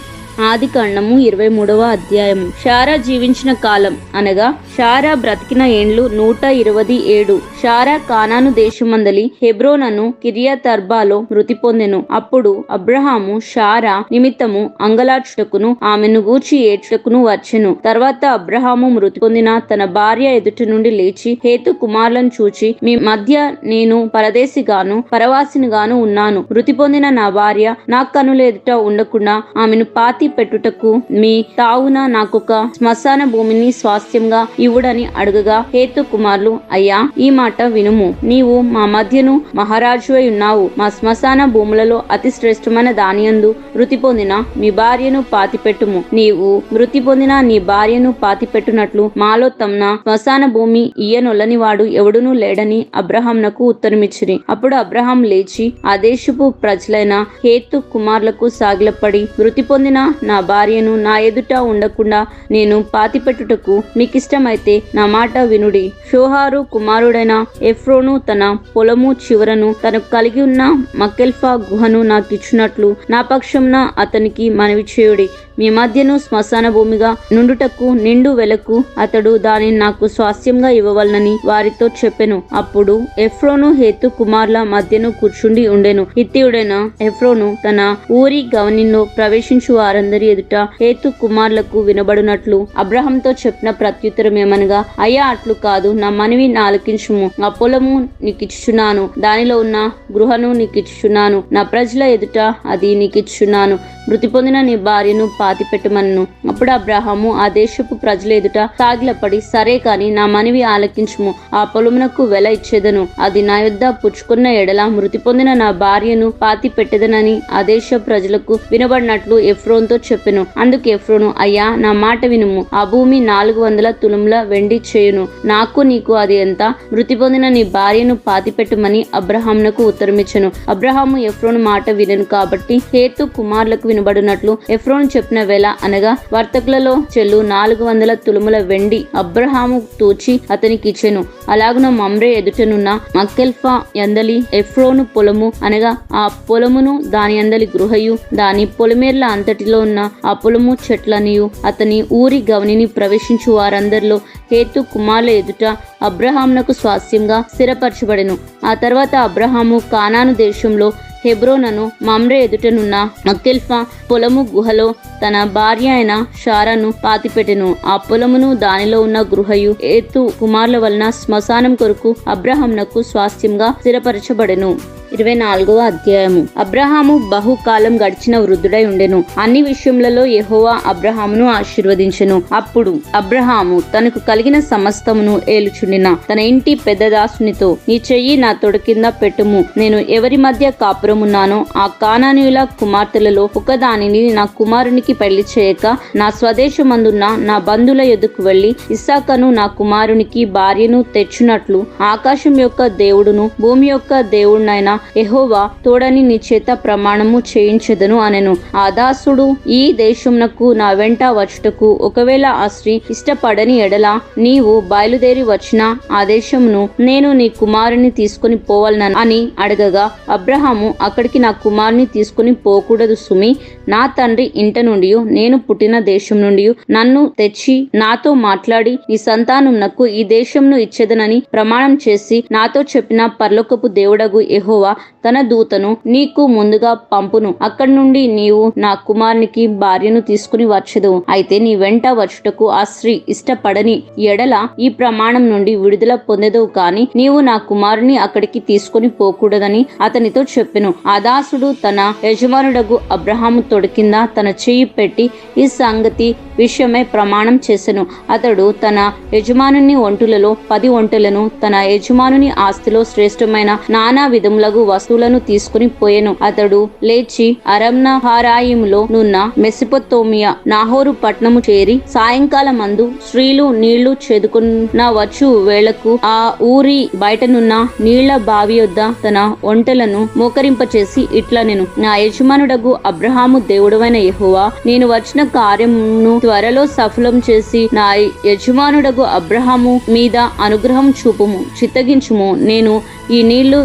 ఆదికాండము 23వ అధ్యాయము. షారా జీవించిన కాలం అనగా షారా బ్రతికిన ఏండ్లు 127. షారా కానాను దేశమందలి హెబ్రోనను కిర్యతర్బాలో మృతి పొందెను. అప్పుడు అబ్రహాము షారా నిమిత్తము అంగలార్చుటకును ఆమెను గూర్చి ఏడ్చుటకును వచ్చెను. తర్వాత అబ్రహాము మృతి పొందిన తన భార్య ఎదుట నుండి లేచి హేతు కుమారులను చూచి, మీ మధ్య నేను పరదేశిగాను పరవాసినిగాను ఉన్నాను. మృతి పొందిన నా భార్య నా కనుల ఎదుట ఉండకుండా ఆమెను పాతి పెట్టుటకు మీ తావున నాకొక శ్మశాన భూమిని స్వాస్థ్యంగా ఇవ్వుడని అడగగా హేతు కుమారులు, అయ్యా ఈ మాట వినుము. నీవు మా మధ్యను మహారాజువై ఉన్నావు. మా శ్మశాన భూములలో అతి శ్రేష్టమైన దానియందు మృతి పొందిన మీ భార్యను పాతిపెట్టుము. నీవు మృతి పొందిన నీ భార్యను పాతిపెట్టునట్లు మాలో తమ్న శ్మశాన భూమి ఇయ్యనొల్లని వాడు ఎవడునూ లేడని అబ్రహాంనకు ఉత్తరమిచ్చిరి. అప్పుడు అబ్రహాం లేచి ఆ దేశపు ప్రజలైన హేతు కుమారులకు సాగిలపడి, మృతి పొందిన నా భార్యను నా ఎదుట ఉండకుండా నేను పాతిపెట్టుటకు మీకిష్టమైతే నా మాట వినుడి. షోహారు కుమారుడైన ఎఫ్రోను తన పొలము చివరను తనకు కలిగి ఉన్న మకెల్ఫా గుహను నాకిచ్చునట్లు నా పక్షంన అతనికి మనవి చేయుడి. మీ మధ్యను శ్మశాన భూమిగా నుండుటకు నిండు వెలకు అతడు దానిని నాకు స్వాస్థ్యంగా ఇవ్వవలనని వారితో చెప్పెను. అప్పుడు ఎఫ్రోను హేతు కుమార్ల మధ్యను కూర్చుండి ఉండెను. హిత్తీయుడైన ఎఫ్రోను తన ఊరి గవనిలో ప్రవేశించు వారందరి ఎదుట హేతు కుమార్లకు వినబడినట్లు అబ్రహాంతో చెప్పిన ప్రత్యుత్తరం ఏమనగా, అయ్యా అట్లు కాదు, నా మనవి ఆలకించుము. నా పొలము నీకిచ్చుచున్నాను, దానిలో ఉన్న గృహను నీకిచ్చుచున్నాను, నా ప్రజల ఎదుట అది నీకిచ్చుచున్నాను. మృతి పొందిన నీ భార్యను పాతిపెట్టమన్ను. అప్పుడు అబ్రహాము ఆ దేశపు ప్రజల ఎదుట సాగిలపడి, సరే కాని నా మనవి ఆలకించుము. ఆ పొలమునకు వెల ఇచ్చేదను. అది నా యొద్ద పుచ్చుకున్న ఎడల మృతి పొందిన నా భార్యను పాతి పెట్టెదనని ఆ దేశ ప్రజలకు వినబడినట్లు ఎఫ్రోన్తో చెప్పెను. అందుకు ఎఫ్రోను, అయ్యా నా మాట వినుము. ఆ భూమి 400 తులముల వెండి చేయును. నాకు నీకు అది ఎంత? మృతి పొందిన నీ భార్యను పాతిపెట్టమని అబ్రహామునకు ఉత్తరమిచ్చెను. అబ్రహాము ఎఫ్రోను మాట వినెను కాబట్టి హేతు కుమారులకు వినబడినట్లు ఎఫ్రోను చెప్పిన వేళ అనగా వర్తకులలో చెల్లు 400 తులముల వెండి అబ్రహాము తూచి అతనికి ఇచ్చెను. అలాగున మమ్రే ఎదుటనున్న మకెల్ఫా యందలి ఎఫ్రోను పొలము అనగా ఆ పొలమును దాని అందలి గృహయు దాని పొలిమేర్ల అంతటిలో ఉన్న ఆ పొలము చెట్లనియు అతని ఊరి గవనిని ప్రవేశించు వారందరిలో హేతు కుమారుల ఎదుట అబ్రహామునకు స్వాస్థ్యంగా స్థిరపరచబడెను. ఆ తర్వాత అబ్రహాము కానాను దేశంలో హెబ్రోనను మమ్రే ఎదుటనున్న మకెల్ఫా పొలము గుహలో తన భార్య అయిన షారాను పాతిపెట్టెను. ఆ పొలమును దానిలో ఉన్న గృహయు హేతు కుమారుల వలన శ్మశానం కొరకు అబ్రహామునకు స్వాస్థ్యంగా స్థిరపరచబడెను. 24వ అధ్యాయము. అబ్రహాము బహుకాలం గడిచిన వృద్ధుడై ఉండెను. అన్ని విషయములలో యెహోవా అబ్రహామును ఆశీర్వదించెను. అప్పుడు అబ్రహాము తనకు కలిగిన సమస్తమును ఏలుచుండిన తన ఇంటి పెద్ద దాసునితో, నీ చెయ్యి నా తొడ కింద పెట్టుము. నేను ఎవరి మధ్య కాపురమున్నానో ఆ కానానీయుల కుమార్తెలలో ఒకదానిని నా కుమారునికి పెళ్లి చేయక నా స్వదేశమందున్న నా బంధువుల యొద్దకు వెళ్లి ఇస్సాకను నా కుమారునికి భార్యను తెచ్చునట్లు ఆకాశం యొక్క దేవుడును భూమి యొక్క దేవుడునైనా యెహోవా తోడని నీ చేత ప్రమాణము చేయించెదను అనెను. ఆ దాసుడు, ఈ దేశమునకు నా వెంట వచ్చుటకు ఒకవేళ ఆ స్త్రీ ఇష్టపడని ఎడల నీవు బయలుదేరి వచ్చిన ఆ దేశమును నేను నీ కుమారుని తీసుకుని పోవాలను అని అడగగా, అబ్రహాము అక్కడికి నా కుమారుని తీసుకుని పోకూడదు సుమి, నా తండ్రి ఇంట నుండి నేను పుట్టిన దేశం నుండి నన్ను తెచ్చి నాతో మాట్లాడి నీ సంతానమునకు ఈ దేశంను ఇచ్చేదనని ప్రమాణం చేసి నాతో చెప్పిన పరలోకపు దేవుడగు యెహోవా తన దూతను నీకు ముందుగా పంపును. అక్కడి నుండి నీవు నా కుమారునికి భార్యను తీసుకుని వచ్చెదవు. అయితే నీ వెంట వచ్చుటకు ఆ స్త్రీ ఇష్టపడని ఎడల ఈ ప్రమాణం నుండి విడుదల పొందెదవు, కాని నీవు నా కుమారుని అక్కడికి తీసుకుని పోకూడదని అతనితో చెప్పెను. ఆ దాసుడు తన యజమానుడగు అబ్రహాము తొడ కింద తన చెయ్యి పెట్టి ఈ సంగతి విషయమై ప్రమాణం చేసెను. అతడు తన యజమానుని ఒంటులలో 10 ఒంటెలను, తన యజమానుని ఆస్తిలో శ్రేష్టమైన నానా విధములగు వస్తువులను తీసుకుని పోయెను. అతడు లేచి అరమ్నహారాయిములో నున్న మెసొపొతేమియా నాహోరు పట్టణము చేరి సాయంకాలమందు స్త్రీలు నీళ్లు చేదుకున్న వచ్చు వేళకు ఆ ఊరి బయటనున్న నీళ్ల బావి యొద్ద తన ఒంటెలను మోకరింపచేసి ఇట్లనెను, నా యజమానుడగు అబ్రహాము దేవుడవైన యెహోవా, నేను వచ్చిన కార్యమును త్వరలో సఫలం చేసి నా యజమానుడగు అబ్రహాము మీద అనుగ్రహం చూపుము, చిత్తగించుము. నేను ఈ నీళ్లు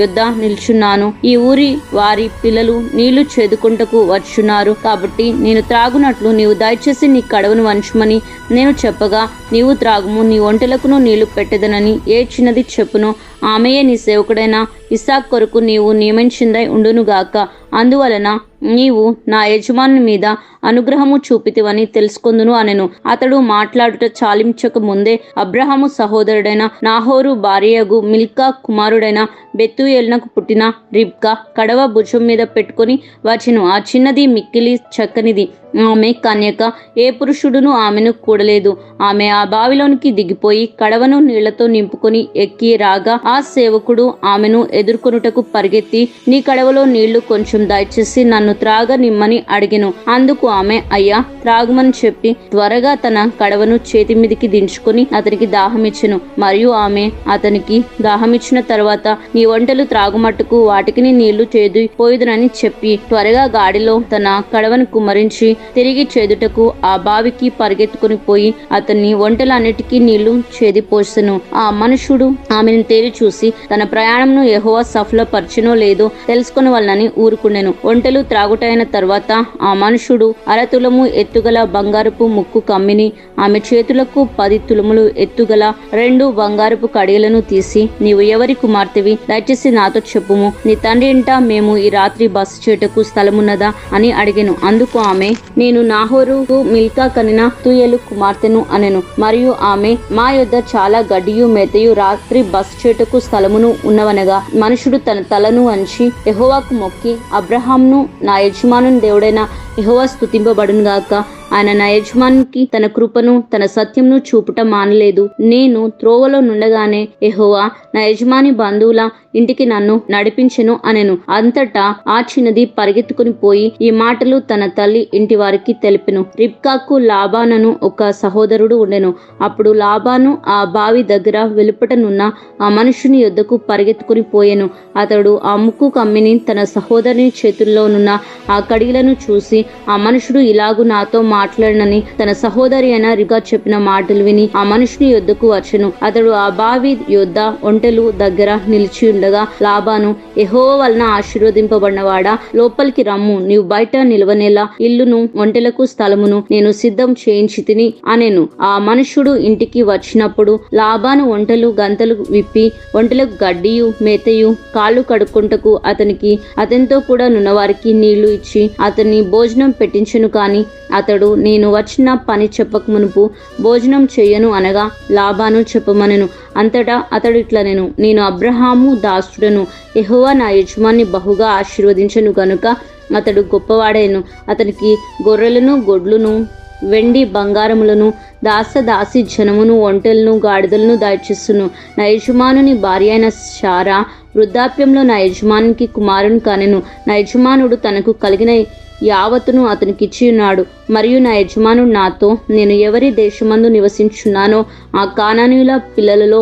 యొద్ద నిల్చున్నాను. ఈ ఊరి వారి పిల్లలు నీళ్లు చేదుకుంటకు వచ్చున్నారు కాబట్టి నేను త్రాగునట్లు నీవు దయచేసి నీ కడవను వంచమని నేను చెప్పగా, నీవు త్రాగుము, నీ ఒంటెలకును నీళ్లు పెట్టెదనని ఏ చిన్నది చెప్పును. ఆమెయే నీ సేవకుడైన ఇస్సాకు కొరకు నీవు నియమించిందై ఉండునుగాక. అందువలన నీవు నా యజమాని మీద అనుగ్రహము చూపితివని తెలుసుకొందును అనెను. అతడు మాట్లాడుట చాలించక ముందే అబ్రహాము సహోదరుడైన నాహోరు భార్యయగు మిల్కా కుమారుడైన బెతూయేలునకు పుట్టిన రిబ్కా కడవ భుజం మీద పెట్టుకుని వచ్చెను. ఆ చిన్నది మిక్కిలి చక్కనిది. ఆమె కన్యక, ఏ పురుషుడును ఆమెను కూడలేదు. ఆమె ఆ బావిలోనికి దిగిపోయి కడవను నీళ్లతో నింపుకొని ఎక్కి రాగా ఆ సేవకుడు ఆమెను ఎదుర్కొనుటకు పరిగెత్తి, నీ కడవలో నీళ్లు కొంచెం దయచేసి నన్ను త్రాగ నిమ్మని అడిగెను. అందుకు ఆమె, అయ్యా త్రాగుమని చెప్పి త్వరగా తన కడవను చేతి మీదికి దించుకొని అతనికి దాహమిచ్చెను. మరియు ఆమె అతనికి దాహమిచ్చిన తర్వాత, నీ ఒంటెలు త్రాగుమట్టుకు వాటికి నీళ్లు చేదిపోయుదునని చెప్పి త్వరగా గాడిలో తన కడవను కుమ్మరించి తిరిగి చేదుటకు ఆ బావికి పరిగెత్తుకుని పోయి అతన్ని ఒంటెలన్నిటికీ నీళ్లు చేదిపోసెను. ఆ మనుషుడు ఆమెను తేరి చూసి తన ప్రయాణంను యెహోవా సఫలపరచెనో లేదో తెలుసుకుని వాళ్ళని ఊరుకునెను. ఒంటెలు త్రాగుటైన తర్వాత ఆ మనుషుడు 1/2 తులము ఎత్తుగల బంగారపు ముక్కు కమ్మిని, ఆమె చేతులకు 10 తులములు ఎత్తుగల 2 బంగారపు కడియలను తీసి, నీవు ఎవరి కుమార్తెవి? దయచేసి నాతో చెప్పుము. నీ తండ్రి ఇంట మేము ఈ రాత్రి బస చేయుటకు స్థలమున్నదా అని అడిగెను. అందుకు ఆమె, నేను నాహోరుకు మిల్కా కనిన బెతూయేలు కుమార్తెను అనెను. మరియు ఆమె, మా యొద్ద చాలా గడ్డియు మేతయు రాత్రి బస చేయుటకు స్థలమును ఉన్నవనగా, మనుషుడు తన తలను వంచి యెహోవాకు మొక్కి, అబ్రహామును నా యజమానుని దేవుడైన యెహోవా స్తుతింపబడును గాక, ఆయన నా యజమానికి తన కృపను తన సత్యమును చూపుట మానలేదు. నేను త్రోవలో నుండగానే యెహోవా నా యజమాని బంధువుల ఇంటికి నన్ను నడిపించెను అనెను. అంతటా ఆ చిన్నది పరిగెత్తుకుని పోయి ఈ మాటలు తన తల్లి ఇంటి వారికి తెలిపెను. రిబ్కాకు లాబానను ఒక సహోదరుడు ఉండెను. అప్పుడు లాబాను ఆ బావి దగ్గర వెలుపటనున్న ఆ మనుషుని యొద్దకు పరిగెత్తుకుని పోయెను. అతడు ఆ ముక్కు కమ్మిని తన సహోదరుని చేతుల్లోనున్న ఆ కడిగిలను చూసి, ఆ మనుషుడు ఇలాగు నాతో మాట్లాడనని తన సహోదరి అయిన రిబ్కా చెప్పిన మాటలు విని ఆ మనుషుని యొద్దకు వచ్చెను. అతడు ఆ బావి యొద్ద ఒంటెలు దగ్గర నిలిచి ఉండగా లాబాను, యెహోవా వలన ఆశీర్వదింపబడినవాడా, లోపలికి రమ్ము, నీవు బయట నిలవనేలా ఇల్లును ఒంటెలకు స్థలమును నేను సిద్ధం చేయించి తిని అనెను. ఆ మనుషుడు ఇంటికి వచ్చినప్పుడు లాబాను ఒంటెలు గంతలు విప్పి ఒంటెలకు గడ్డియు మేతయు కాళ్ళు కడుక్కుంటకు అతనితో కూడా నున్నవారికి నీళ్లు ఇచ్చి అతన్ని భోజనం పెట్టించెను. కాని అతడు, నేను వచ్చిన పని చెప్పక మునుపు భోజనం చెయ్యను అనగా లాబాను చెప్పమనెను. అంతటా అతడు ఇట్లనెను, నేను అబ్రహాము దాసుడను, యెహోవా నా యజమాని బహుగా ఆశీర్వదించెను గనుక అతడు గొప్పవాడైను. అతనికి గొర్రెలను గొడ్లను వెండి బంగారములను దాసదాసి జనమును ఒంటెలను గాడిదలను దయచేస్తును. నా యజమానుని భార్య అయిన శారా వృద్ధాప్యంలో నా యజమానికి కుమారుని కనెను. నా యజమానుడు తనకు కలిగిన యావత్తును అతనికిచ్చి ఉన్నాడు. మరియు నా యజమానుడు నాతో, నేను ఎవరి దేశమందు నివసించున్నానో ఆ కానానీయుల పిల్లలలో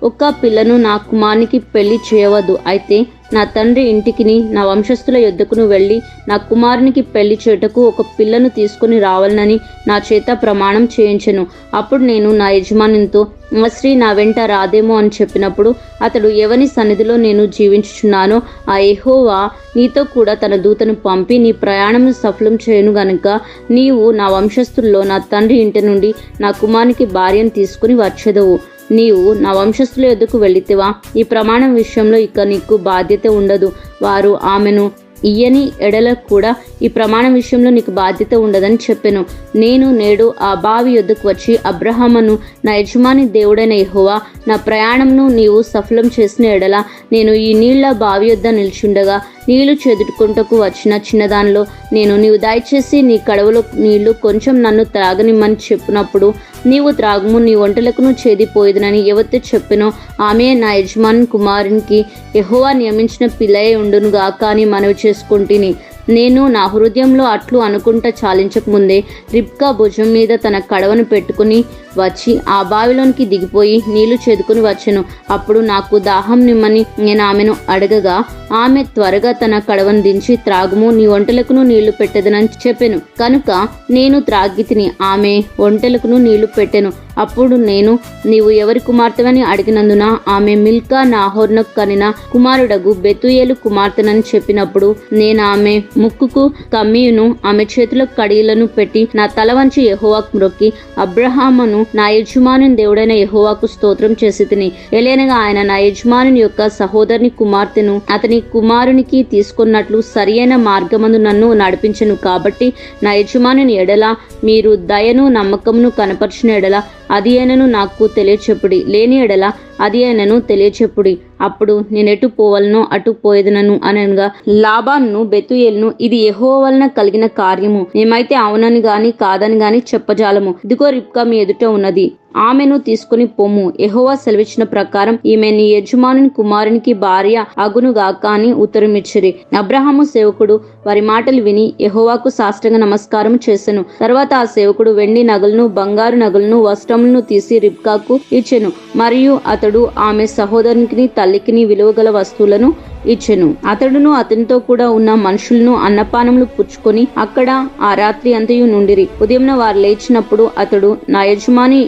ఒక్క పిల్లను నా కుమారునికి పెళ్లి చేయవద్దు. అయితే నా తండ్రి ఇంటికిని నా వంశస్థుల యొద్దకును వెళ్ళి నా కుమారునికి పెళ్లి చేయుటకు ఒక పిల్లను తీసుకుని రావాలనని నా చేత ప్రమాణం చేయించెను. అప్పుడు నేను నా యజమానితో ఆ స్త్రీ నా వెంట రాదేమో అని చెప్పినప్పుడు అతడు ఎవని సన్నిధిలో నేను జీవించుచున్నానో ఆ యెహోవా నీతో కూడా తన దూతను పంపి నీ ప్రయాణం సఫలం చేయను గనుక నీవు నా వంశస్థుల్లో నా తండ్రి ఇంటి నుండి నా కుమారునికి భార్యను తీసుకుని వచ్చేదవు. నీవు నా వంశస్థుల యొద్దకు వెళితివా ఈ ప్రమాణం విషయంలో ఇక నీకు బాధ్యత ఉండదు. వారు ఆమెను ఇయ్యని ఎడల కూడా ఈ ప్రమాణం విషయంలో నీకు బాధ్యత ఉండదని చెప్పెను. నేను నేడు ఆ బావి యొద్దకు వచ్చి అబ్రహామును నా యజమాని దేవుడైన యెహోవా నా ప్రయాణంను నీవు సఫలం చేసిన ఎడల నేను ఈ నీళ్ల బావి యొద్ద నిల్చుండగా నీళ్లు చెదుడుకుంటకు వచ్చిన చిన్నదానిలో నీవు దయచేసి నీ కడవలో నీళ్లు కొంచెం నన్ను త్రాగనిమ్మని చెప్పినప్పుడు నీవు త్రాగుము, నీ ఒంటలకును చేదిపోయేదనని ఎవరితో చెప్పినో ఆమె నా యజమాని కుమారునికి యెహోవా నియమించిన పిల్లయే ఉండునుగాక అని మనవి చేసుకుంటుని. నేను నా హృదయంలో అట్లు అనుకుంటా చాలించకముందే రిబ్కా భుజం మీద తన కడవను పెట్టుకుని వచ్చి ఆ బావిలోనికి దిగిపోయి నీళ్లు చేదుకుని వచ్చెను. అప్పుడు నాకు దాహం నిమ్మని నేను ఆమెను అడగగా ఆమె త్వరగా తన కడవను దించి త్రాగుము, నీ ఒంటెలకును నీళ్లు పెట్టెదనని చెప్పెను. కనుక నేను త్రాగితిని, ఆమె ఒంటెలకును నీళ్లు పెట్టెను. అప్పుడు నేను నీవు ఎవరి కుమార్తెవని అడిగినందున ఆమె మిల్కా నాహోర్నకు కనిన కుమారుడగు బెతుయేలు కుమార్తెనని చెప్పినప్పుడు నేను ఆమె ముక్కుకు కమ్మియును ఆమె చేతులకు కడియలను పెట్టి నా తల వంచి యెహోవాకు మ్రొక్కి అబ్రహామును నా యజమానుని దేవుడైన యెహోవాకు స్తోత్రం చేసి తిని. ఎలయనగా ఆయన నా యజమానుని యొక్క సహోదరుని కుమార్తెను అతని కుమారునికి తీసుకున్నట్లు సరియైన మార్గమందు నన్ను నడిపించెను. కాబట్టి నా యజమానుని ఎడల మీరు దయను నమ్మకమును కనపరిచిన ఎడల అది అయినను నాకు తెలియచెప్పుడి, లేని ఎడల అది అయినను తెలియచెప్పుడి. అప్పుడు నేనెటు పోవలనో అటు పోయేదనను అనగా లాబాను బెతుయేలును ఇది యెహోవా వలన కలిగిన కార్యము, మేమైతే అవునని గాని కాదని గాని చెప్పజాలము. ఇదిగో రిబ్కా మీ ఎదుట ఉన్నది, ఆమెను తీసుకుని పొమ్ము. యెహోవా సెలవిచ్చిన ప్రకారం ఈమె నీ యజమానుని కుమారునికి భార్య అగునుగాక అని ఉత్తరమిచ్చిరి. అబ్రహాము సేవకుడు వారి మాటలు విని యెహోవాకు సాష్టాంగ నమస్కారం చేసెను. తర్వాత ఆ సేవకుడు వెండి నగలను బంగారు నగలను వస్త్రములను తీసి రిబ్కాకు ఇచ్చెను. మరియు అతడు ఆమె సహోదరునికి తల్లికిని విలువగల వస్తువులను ఇచ్చెను. అతడును అతనితో కూడా ఉన్న మనుషులను అన్నపానములు పుచ్చుకొని అక్కడ ఆ రాత్రి అంతయు నుండిరి. ఉదయం వారు లేచినప్పుడు అతడు నా యజమాని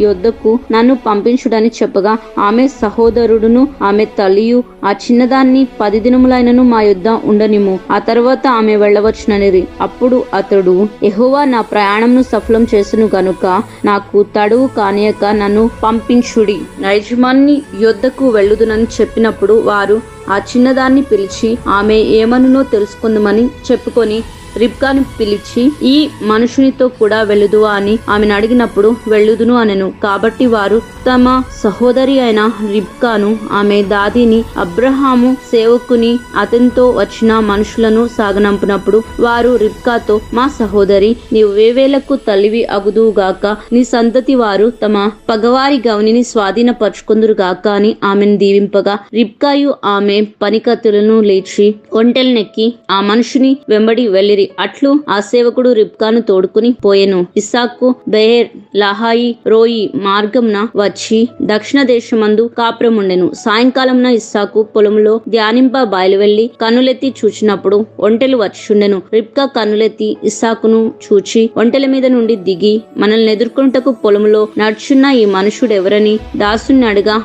యొద్దకు నన్ను పంపించుడని చెప్పగా ఆమె సహోదరుడును ఆమె తల్లియు ఆ చిన్నదాన్ని 10 దినములైనను మా యొద్ద ఉండనిము, ఆ తర్వాత ఆమె వెళ్ళవచ్చుననిరి. అప్పుడు అతడు యెహోవా నా ప్రయాణంను సఫలం చేసెను గనుక నాకు తడువు కానియక నన్ను పంపించుడి, నా యజమాని యొద్దకు వెళ్ళుదునని చెప్పినప్పుడు వారు ఆ చిన్నదాన్ని పిలిచి ఆమె ఏమనునో తెలుసుకుందామని చెప్పుకొని రిబ్కాను పిలిచి ఈ మనుషునితో కూడా వెళ్ళుదువా అని ఆమెను అడిగినప్పుడు వెళ్ళుదును అనెను. కాబట్టి వారు తమ సహోదరి అయిన రిబ్కాను ఆమె దాదిని అబ్రహాము సేవకుని అతనితో వచ్చిన మనుషులను సాగనంపినప్పుడు వారు రిబ్కాతో మా సహోదరి నీవు వేవేలకు తల్లివి అగుదువుగాక, నీ సంతతి వారు తమ పగవారి గౌనిని స్వాధీనపరుచుకుందురుగాక అని ఆమెను దీవింపగా రిబ్కాయు ఆమె పనికత్తులను లేచి ఒంటెలనెక్కి ఆ మనుషుని వెంబడి వెళ్ళిరి. అట్లు ఆ సేవకుడు రిబ్కాను తోడుకుని పోయెను. ఇస్సాకు బెయేర్ లహాయి రోయి మార్గంన వచ్చి దక్షిణ దేశమందు కాపురముండెను. సాయంకాలంన ఇస్సాకు పొలంలో ధ్యానింప బయలువెళ్లి కన్నులెత్తి చూచినప్పుడు ఒంటెలు వచ్చుండెను. రిబ్కా కన్నులెత్తి ఇస్సాకును చూచి ఒంటెల మీద నుండి దిగి మనల్ని ఎదుర్కొంటకు పొలంలో నడుచున్న ఈ మనుషుడెవరని దాసుని అడగా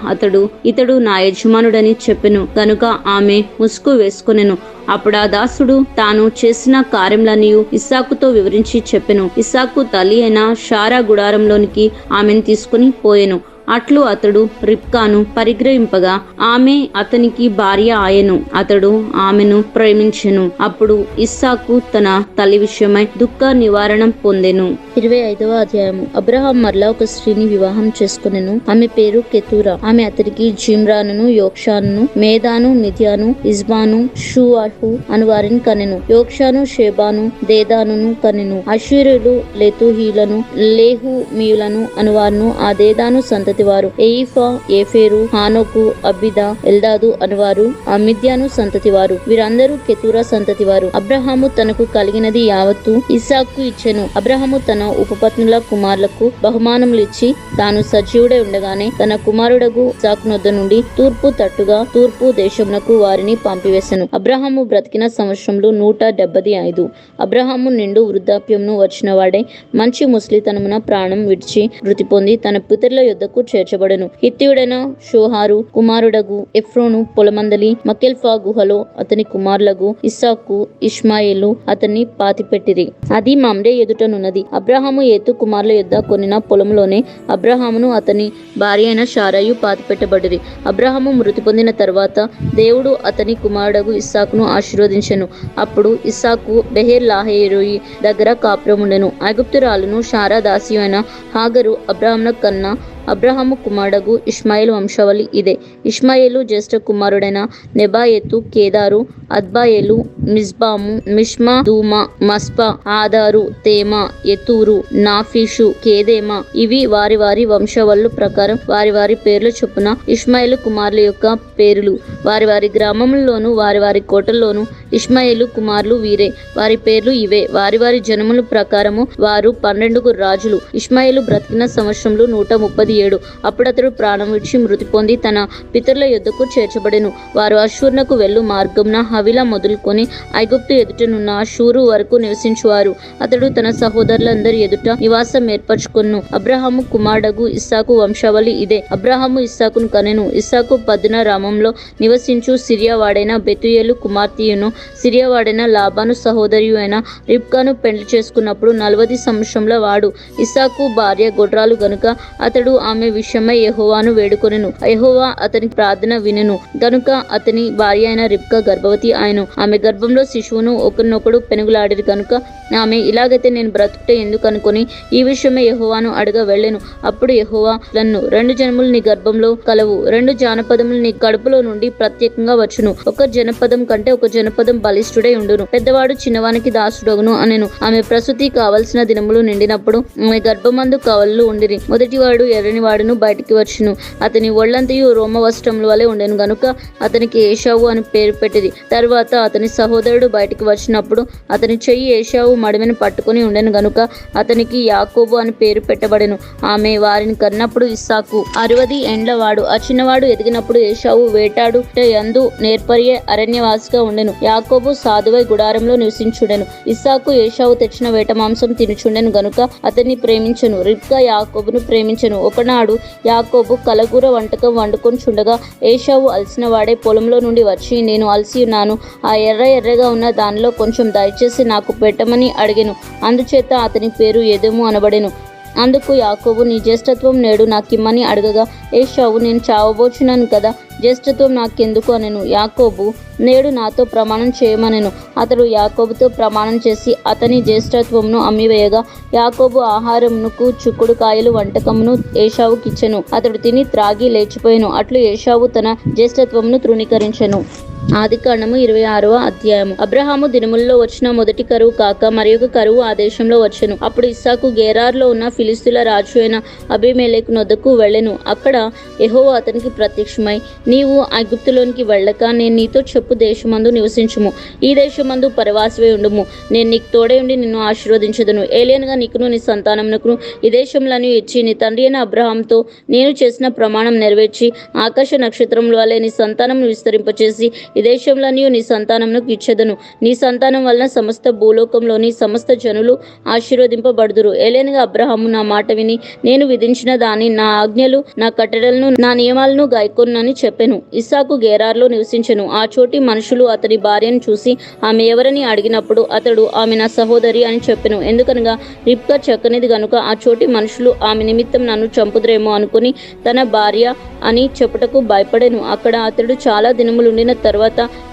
ఇతడు నా యజమానుడని చెప్పెను. గనుక ఆమె ముసుగు వేసుకొనెను. అప్పుడు ఆ దాసుడు తాను చేసిన కార్యములనియు ఇస్సాకుతో వివరించి చెప్పెను. ఇస్సాకు తల్లి అయిన షారా గుడారంలోనికి ఆమెను తీసుకుని పోయెను. అట్లు అతడు రిబ్కాను పరిగ్రహింపగా ఆమె అతనికి భార్య ఆయెను. అతడు ఆమెను ప్రేమించెను. అప్పుడు ఇస్సాకు తన తల్లి విషయమై దుఃఖ నివారణ పొందెను. 25వ అధ్యాయము. అబ్రహాం మరలా ఒక స్త్రీని వివాహం చేసుకునెను. ఆమె పేరు కెతూరా. ఆమె అతనికి జిమ్రాను, యోక్షాను, మేదాను, మిద్యాను, ఇజ్బాను, షూవాహు అను వారిని కనెను. యోక్షాను షేబాను దేదానును కనెను. అషూరులు లెతుహీలను లేహుమీయులను అనువారును ఆ దేదాను సంతతి వారు. ఎయిఫా, ఏఫేరు, హానోకు, అబ్బిదా, ఎల్దాదు అనువారు ఆ మిద్యాను సంతతి వారు. వీరందరూ కెతూరా సంతతి వారు. అబ్రహాము తనకు కలిగినది యావత్తు ఇస్సాకు ఇచ్చెను. అబ్రహాము తన ఉపపత్నుల కుమారులకు బహుమానములు ఇచ్చి తాను సజీవుడై ఉండగానే తన కుమారుడగు ఇస్సాకునొద్ద నుండి తూర్పు తట్టుగా తూర్పు దేశమునకు వారిని పంపివేశను. అబ్రహాము బ్రతికిన సంవత్సరములు 175. అబ్రహాము నిండు వృద్ధాప్యమును వచ్చిన వాడే మంచి ముసలితనమున ప్రాణం విడిచి మృతి పొంది తన పితరుల యొద్దకు చేర్చబడెను. హిత్తీయుడైన షోహారు కుమారుడగు ఎఫ్రోను పొలమందలి మకెల్ఫా గుహలో అతని కుమారులగు ఇస్సాకు ఇష్మాయేలు అతన్ని పాతిపెట్టిరి. అది మమ్రే ఎదుటనున్నది. అబ్రహాము ఏతు కుమారుల యొద్ద కొనిన పొలంలోనే అబ్రహామును అతని భార్య అయిన శారయు పాతిపెట్టబడిరి. అబ్రహాము మృతి పొందిన తర్వాత దేవుడు అతని కుమారుడగు ఇస్సాకును ఆశీర్వదించెను. అప్పుడు ఇస్సాకు బెహెర్ లాహేరోయి దగ్గర కాపురముండెను. ఐగుప్తురాలును శారా దాసి అయిన హాగరు అబ్రహామున కన్నా. అబ్రహాము కుమారుడగు ఇష్మాయేలు వంశావళి ఇదే. ఇష్మాయేలు జ్యేష్ఠ కుమారుడైన నెబాయెతు, కేదారు, అద్బాయేలు, మిస్బాము, మిష్మా, దూమా, మస్పా, ఆదారు, తేమా, యెతూరు, నాఫీషు, కేదేమా. ఇవి వారి వారి వంశావళుల ప్రకారం వారి వారి పేర్ల చొప్పున ఇష్మాయేలు కుమారుల యొక్క పేర్లు. వారి వారి గ్రామములలోను వారి వారి కోటల్లోను ఇష్మాయేలు కుమారులు వీరే. వారి పేర్లు ఇవే. వారి వారి జనముల ప్రకారము వారు 12 రాజులు. ఇష్మాయేలు బ్రతికిన సంవత్సరములు 137. అప్పుడు అతడు ప్రాణం విడిచి మృతి పొంది తన పితరుల యొద్దకు చేర్చబడెను. వారు అషూరునకు వెళ్ళు మార్గంన హవిలా మొదలుకొని ఐగుప్తు ఎదుటనున్న అషూరు వరకు నివసించువారు. అతడు తన సహోదరులందరి ఎదుట నివాసం ఏర్పరచుకొను. అబ్రహాము కుమారుడగు ఇస్సాకు వంశావళి ఇదే. అబ్రహాము ఇస్సాకును కనెను. ఇస్సాకు పద్దున రామంలో నివసించు సిరియా వాడైన బెతుయేలు కుమార్తెయును సిరియా వాడైన లాబాను సహోదరియు అయిన రిబ్కాను పెండ్లి చేసుకున్నప్పుడు 40 సంవత్సరముల వాడు. ఇస్సాకు భార్య గొడ్రాలు గనుక అతడు ఆమె విషయమై యెహోవాను వేడుకొనెను. యెహోవా అతని ప్రార్థన వినెను గనుక అతని భార్య అయిన రిబ్కా గర్భవతి ఆయను. ఆమె గర్భంలో శిశువును ఒకరినొకడు పెనుగులాడిరి కనుక ఆమె ఇలాగైతే నేను బ్రతుకుటే ఎందుకు అనుకుని ఈ విషయమై యెహోవాను అడగ వెళ్ళెను. అప్పుడు యెహోవా నన్ను 2 జనములు నీ గర్భంలో కలవు, 2 జానపదములు నీ కడుపులో నుండి ప్రత్యేకంగా వచ్చును. ఒక జనపదం కంటే ఒక జనపదం బలిష్ఠుడై ఉండును. పెద్దవాడు చిన్నవానికి దాసుడగును అనెను. ఆమె ప్రసూతి కావలసిన దినములు నిండినప్పుడు ఆమె గర్భమందు కవళ్ళు ఉండిరి. మొదటివాడు ఎర్రని వాడును బయటికి వచ్చును. అతని ఒళ్ళంతయు రోమ వస్త్రముల వలె ఉండెను గనుక అతనికి ఏశావు అని పేరు పెట్టిరి. తర్వాత అతని సహోదరుడు బయటికి వచ్చినప్పుడు అతని చెయ్యి ఏశావు మడిమెను పట్టుకుని ఉండెను గనుక అతనికి యాకోబు అని పేరు పెట్టబడెను. ఆమె వారిని కన్నప్పుడు ఇస్సాకు 60 ఏండ్ల వాడు. ఆ చిన్నవాడు ఎదిగినప్పుడు ఏశావు వేటాడు యందు నేర్పరియే అరణ్యవాసిగా ఉండెను. యాకోబు సాధువై గుడారంలో నివసించుండెను. ఇస్సాకు ఏశావు తెచ్చిన వేట మాంసం తినుచుండెను గనుక అతన్ని ప్రేమించెను. రిబ్కా యాకోబును ప్రేమించెను. ఒకనాడు యాకోబు కలగూర వంటకం వండుకొని చుండగా ఏశావు అలసిన వాడే పొలంలో నుండి వచ్చి నేను అలసి ఉన్నాను, ఆ ఎర్రగా ఉన్న దానిలో కొంచెం దయచేసి నాకు పెట్టమని అడిగెను. అందుచేత అతని పేరు ఎదోము అనబడెను. అందుకు యాకోబు నీ జ్యేష్ఠత్వం నేడు నాకిమ్మని అడగగా ఏశావు నేను చావబోచున్నాను కదా, జ్యేష్ఠత్వం నాకెందుకు అనెను. యాకోబు నేడు నాతో ప్రమాణం చేయమనెను. అతడు యాకోబుతో ప్రమాణం చేసి అతని జ్యేష్ఠత్వమును అమ్మివేయగా యాకోబు ఆహారమునకు చుక్కుడు కాయలు వంటకమును ఏశావుకిచ్చెను. అతడు తిని త్రాగి లేచిపోయెను. అట్లు ఏశావు తన జ్యేష్ఠత్వమును తృణీకరించెను. ఆదికాండము 26వ అధ్యాయము. అబ్రహాము దినములలో వచ్చిన మొదటి కరువు కాక మరి ఒక కరువు ఆ దేశంలో వచ్చెను. అప్పుడు ఇస్సాకు గేరార్లో ఉన్న ఫిలిస్తీయుల రాజు అయిన అబీమెలెకు నొద్దకు వెళ్ళెను. అక్కడ యెహోవా అతనికి ప్రత్యక్షమై నీవు ఐగుప్తులోనికి వెళ్ళక నేను నీతో చెప్పు దేశమందు నివసించుము, ఈ దేశమందు పరవాసివై ఉండుము, నేను నీకు తోడై ఉండి నిన్ను ఆశీర్వదించదును. ఏలియనగా నీకును నీ సంతానమునకును ఈ దేశంలను ఇచ్చి నీ తండ్రి అయిన అబ్రహాముతో నేను చేసిన ప్రమాణం నెరవేర్చి ఆకాశ నక్షత్రముల వలె నీ సంతానమును విస్తరింపచేసి ఈ దేశంలోని నీ సంతానమునకు ఇచ్చెదను. నీ సంతానం వలన సమస్త భూలోకంలోని సమస్త జనులు ఆశీర్వదింపబడుదురు. ఏలైనగా అబ్రహాము నా మాట విని నేను విధించిన దాని నా ఆజ్ఞలు నా కట్టడలను నా నియమాలను గాయకొనని చెప్పెను. ఇస్సాకు గేరార్లో నివసించెను. ఆ చోటి మనుషులు అతని భార్యను చూసి ఆమె ఎవరని అడిగినప్పుడు అతడు ఆమె నా సహోదరి అని చెప్పెను. ఎందుకనగా రిబ్కా చక్కనిది గనుక ఆ చోటి మనుషులు ఆమె నిమిత్తం నన్ను చంపుదురేమో అనుకుని తన భార్య అని చెప్పుటకు భయపడెను. అక్కడ అతడు చాలా దినములుండిన తర్వాత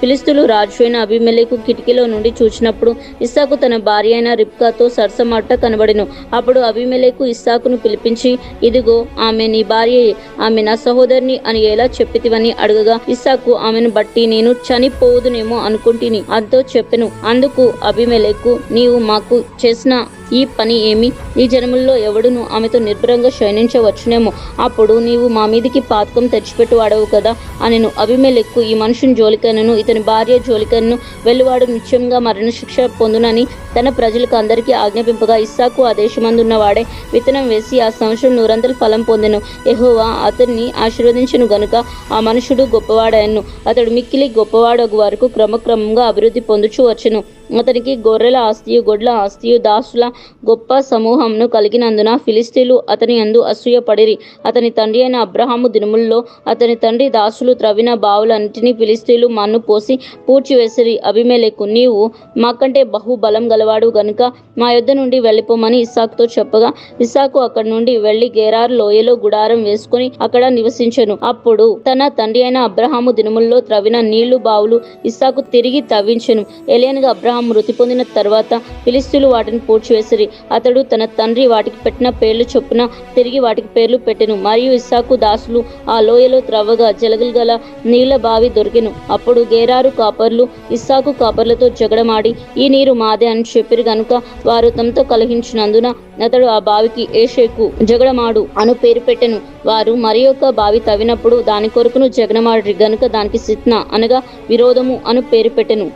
ఫిలిస్తీయులు రాజు అయిన అబీమెలెకు కిటికీలో నుండి చూచినప్పుడు ఇస్సాకు తన భార్య అయిన రిబ్కాతో సరసమాట కనబడెను. అప్పుడు అబీమెలెకు ఇస్సాకును పిలిపించి ఇదిగో ఆమె నీ భార్యయే, ఆమె నా సహోదరిని అని ఎలా చెప్పితివని అడగగా ఇస్సాకు ఆమెను బట్టి నేను చనిపోదునేమో అనుకుంటుని అంతో చెప్పెను. అందుకు అబీమెలెకు నీవు మాకు చేసిన ఈ పని ఏమి? ఈ జనముల్లో ఎవడును ఆమెతో నిర్భరంగా శయనించవచ్చునేమో. అప్పుడు నీవు మా మీదికి పాతకం తెచ్చిపెట్టువాడవు కదా అనెను. అబీమెలెకు ఈ మనుషుని జోలికైనను ఇతని భార్య జోలికైనను వెళ్ళువాడు నిశ్చయంగా మరణశిక్ష పొందునని తన ప్రజలకు అందరికీ ఆజ్ఞాపింపగా, ఇస్సాకు ఆ దేశమందున్న వాడే విత్తనం వేసి ఆ సంవత్సరం 100 ఫలం పొందెను. యెహోవా అతన్ని ఆశీర్వదించెను గనుక ఆ మనుషుడు గొప్పవాడాయను. అతడు మిక్కిలి గొప్పవాడగు వరకు క్రమక్రమంగా అభివృద్ధి పొందుచూ వచ్చెను. అతనికి గొర్రెల ఆస్తియు గొడ్ల ఆస్తియు దాసుల గొప్ప సమూహంను కలిగినందున ఫిలిష్తీయులు అతని యందు అసూయపడిరి. అతని తండ్రి అయిన అబ్రహాము దినముల్లో అతని తండ్రి దాసులు త్రవ్విన బావులన్నిటినీ ఫిలిష్తీయులు మన్ను పోసి పూడ్చివేసిరి. అబీమెలెకు, నీవు మాకంటే బహు బలం గలవాడు గనుక మా యొద్ద నుండి వెళ్ళిపోమని ఇస్సాకుతో చెప్పగా, ఇస్సాకు అక్కడి నుండి వెళ్లి గెరారు లోయలో గుడారం వేసుకుని అక్కడ నివసించెను. అప్పుడు తన తండ్రి అయిన అబ్రహాము దినముల్లో త్రవ్విన నీళ్లు బావులు ఇస్సాకు తిరిగి తవ్వించెను. ఎలియనగా అబ్రహాము మృతి పొందిన తర్వాత ఫిలిష్తీయులు వాటిని పూడ్చివేసిరి. అతడు తన తండ్రి వాటికి పెట్టిన పేర్లు చొప్పున తిరిగి వాటికి పేర్లు పెట్టెను. మరియు ఇస్సాకు దాసులు ఆ లోయలో త్రవ్వగా జలగల నీళ్ల బావి దొరికెను. అప్పుడు గెరారు కాపర్లు ఇస్సాకు కాపర్లతో జగడమాడి, ఈ నీరు మాదే అని చెప్పిరి గనుక వారు తమతో కలహించినందున అతడు ఆ బావికి ఏషేకు జగడమాడు అను పేరు పెట్టెను. వారు మరి ఒక బావి తవ్వినప్పుడు దాని కొరకును జగడమాడి గనుక దానికి సిత్నా అనగా విరోధము అను పేరు పెట్టెను.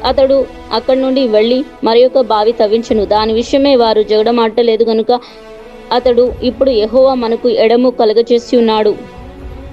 అతడు అక్కడి నుండి వెళ్ళి మరి ఒక బావి తవ్వించెను. దాని విషయమే వారు జగడమాడలేదు గనుక అతడు, ఇప్పుడు యెహోవా మనకు ఎడము కలగచేసి ఉన్నాడు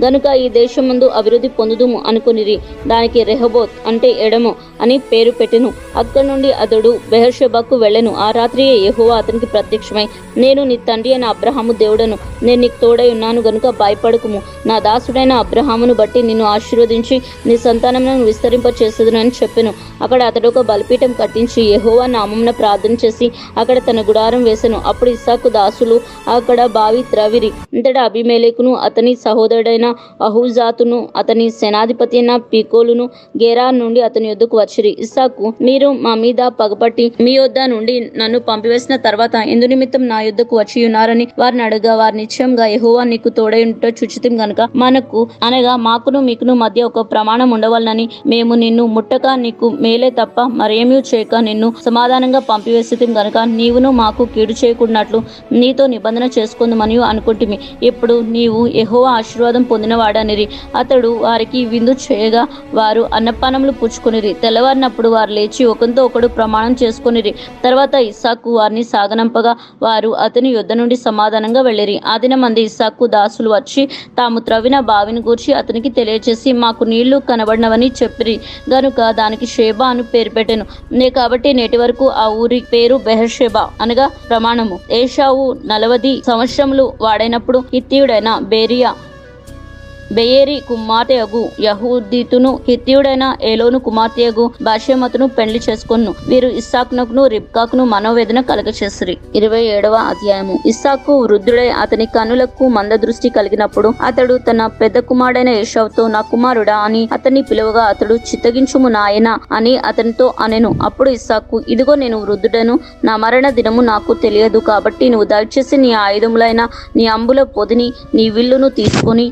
గనుక ఈ దేశమందు అభివృద్ధి పొందుదుము అనుకునిరి. దానికి రెహోబోత్ అంటే ఎడము అని పేరు పెట్టెను. అక్కడి నుండి అతడు బెయేర్షెబాకు వెళ్ళెను. ఆ రాత్రియే యెహోవా అతనికి ప్రత్యక్షమై, నేను నీ తండ్రి అయిన అబ్రహాము దేవుడను, నేను నీకు తోడై ఉన్నాను గనుక భయపడకుము. నా దాసుడైన అబ్రహామును బట్టి నిన్ను ఆశీర్వదించి నీ సంతానమును విస్తరింపచేసేదను అని చెప్పెను. అక్కడ అతడు ఒక బలిపీఠం కట్టించి యెహోవా నామమున ప్రార్థన చేసి అక్కడ తన గుడారం వేసెను. అప్పుడు ఇస్సాకు దాసులు అక్కడ బావి త్రవ్విరి. అంతటా అబీమెలెకును అతని సహోదరుడైన అహూజాతును అతని సేనాధిపతి అయిన పీకోలును గెరారు నుండి అతని యొద్దకు వచ్చిరి. ఇస్సాకు, మీరు మా మీద పగపట్టి మీ యొద్ద నుండి నన్ను పంపివేసిన తర్వాత ఎందు నిమిత్తం నా యొద్దకు వచ్చి ఉన్నారని వారిని అడగా, వారు నిశ్చయంగా యెహోవా నీకు తోడై ఉంట చూచితిం గనుక మనకు అనగా మాకును మీకును మధ్య ఒక ప్రమాణం ఉండవలనని మేము నిన్ను ముట్టక నీకు మేలే తప్ప మరేమీ చేయక నిన్ను సమాధానంగా పంపివేసితిం గనుక నీవును మాకు కీడు చేయకుండాట్లు నీతో నిబంధన చేసుకుందామని అనుకుంటుమి. ఇప్పుడు నీవు యెహోవా ఆశీర్వాదం పొందినవాడనిరి. అతడు వారికి విందు చేయగా వారు అన్నపానములు పుచ్చుకొనిరి. తెల్లవారినప్పుడు వారు లేచి ఒకరితో ఒకడు ప్రమాణం చేసుకొనిరి. తర్వాత ఇస్సాకు వారిని సాగనంపగా వారు అతని యొద్ద నుండి సమాధానంగా వెళ్ళిరి. ఆ దినమంది ఇస్సాకు దాసులు వచ్చి తాము త్రవ్విన బావిని గూర్చి అతనికి తెలియచేసి, మాకు నీళ్లు కనబడినవని చెప్పిరి గనుక దానికి షేబా అని పేరు పెట్టెను. కాబట్టి నేటి వరకు ఆ ఊరి పేరు బెయేర్షెబా అనగా ప్రమాణము. ఏషావు 40 సంవత్సరములు వాడైనప్పుడు హిత్తీయుడైన బెయేరి కుమార్తెయగు యహూదీతును హిత్తీయుడైన ఏలోను కుమార్తెయగు బాషెమతును పెండ్లి చేసుకొను. వీరు ఇస్సాకునకును రిబ్కాకును మనోవేదన కలగచేసిరి. 27వ అధ్యాయము. ఇస్సాకు వృద్ధుడై అతని కన్నులకు మందదృష్టి కలిగినప్పుడు అతడు తన పెద్ద కుమారుడైన ఏశావుతో, నా కుమారుడా అని అతన్ని పిలువగా అతడు, చిత్తగించుము నాయనా అని అతనితో అనెను. అప్పుడు ఇస్సాకు, ఇదిగో నేను వృద్ధుడను, నా మరణ దినము నాకు తెలియదు. కాబట్టి నువ్వు దయచేసి నీ ఆయుధములైన నీ అంబుల పొదిని నీ విల్లును తీసుకుని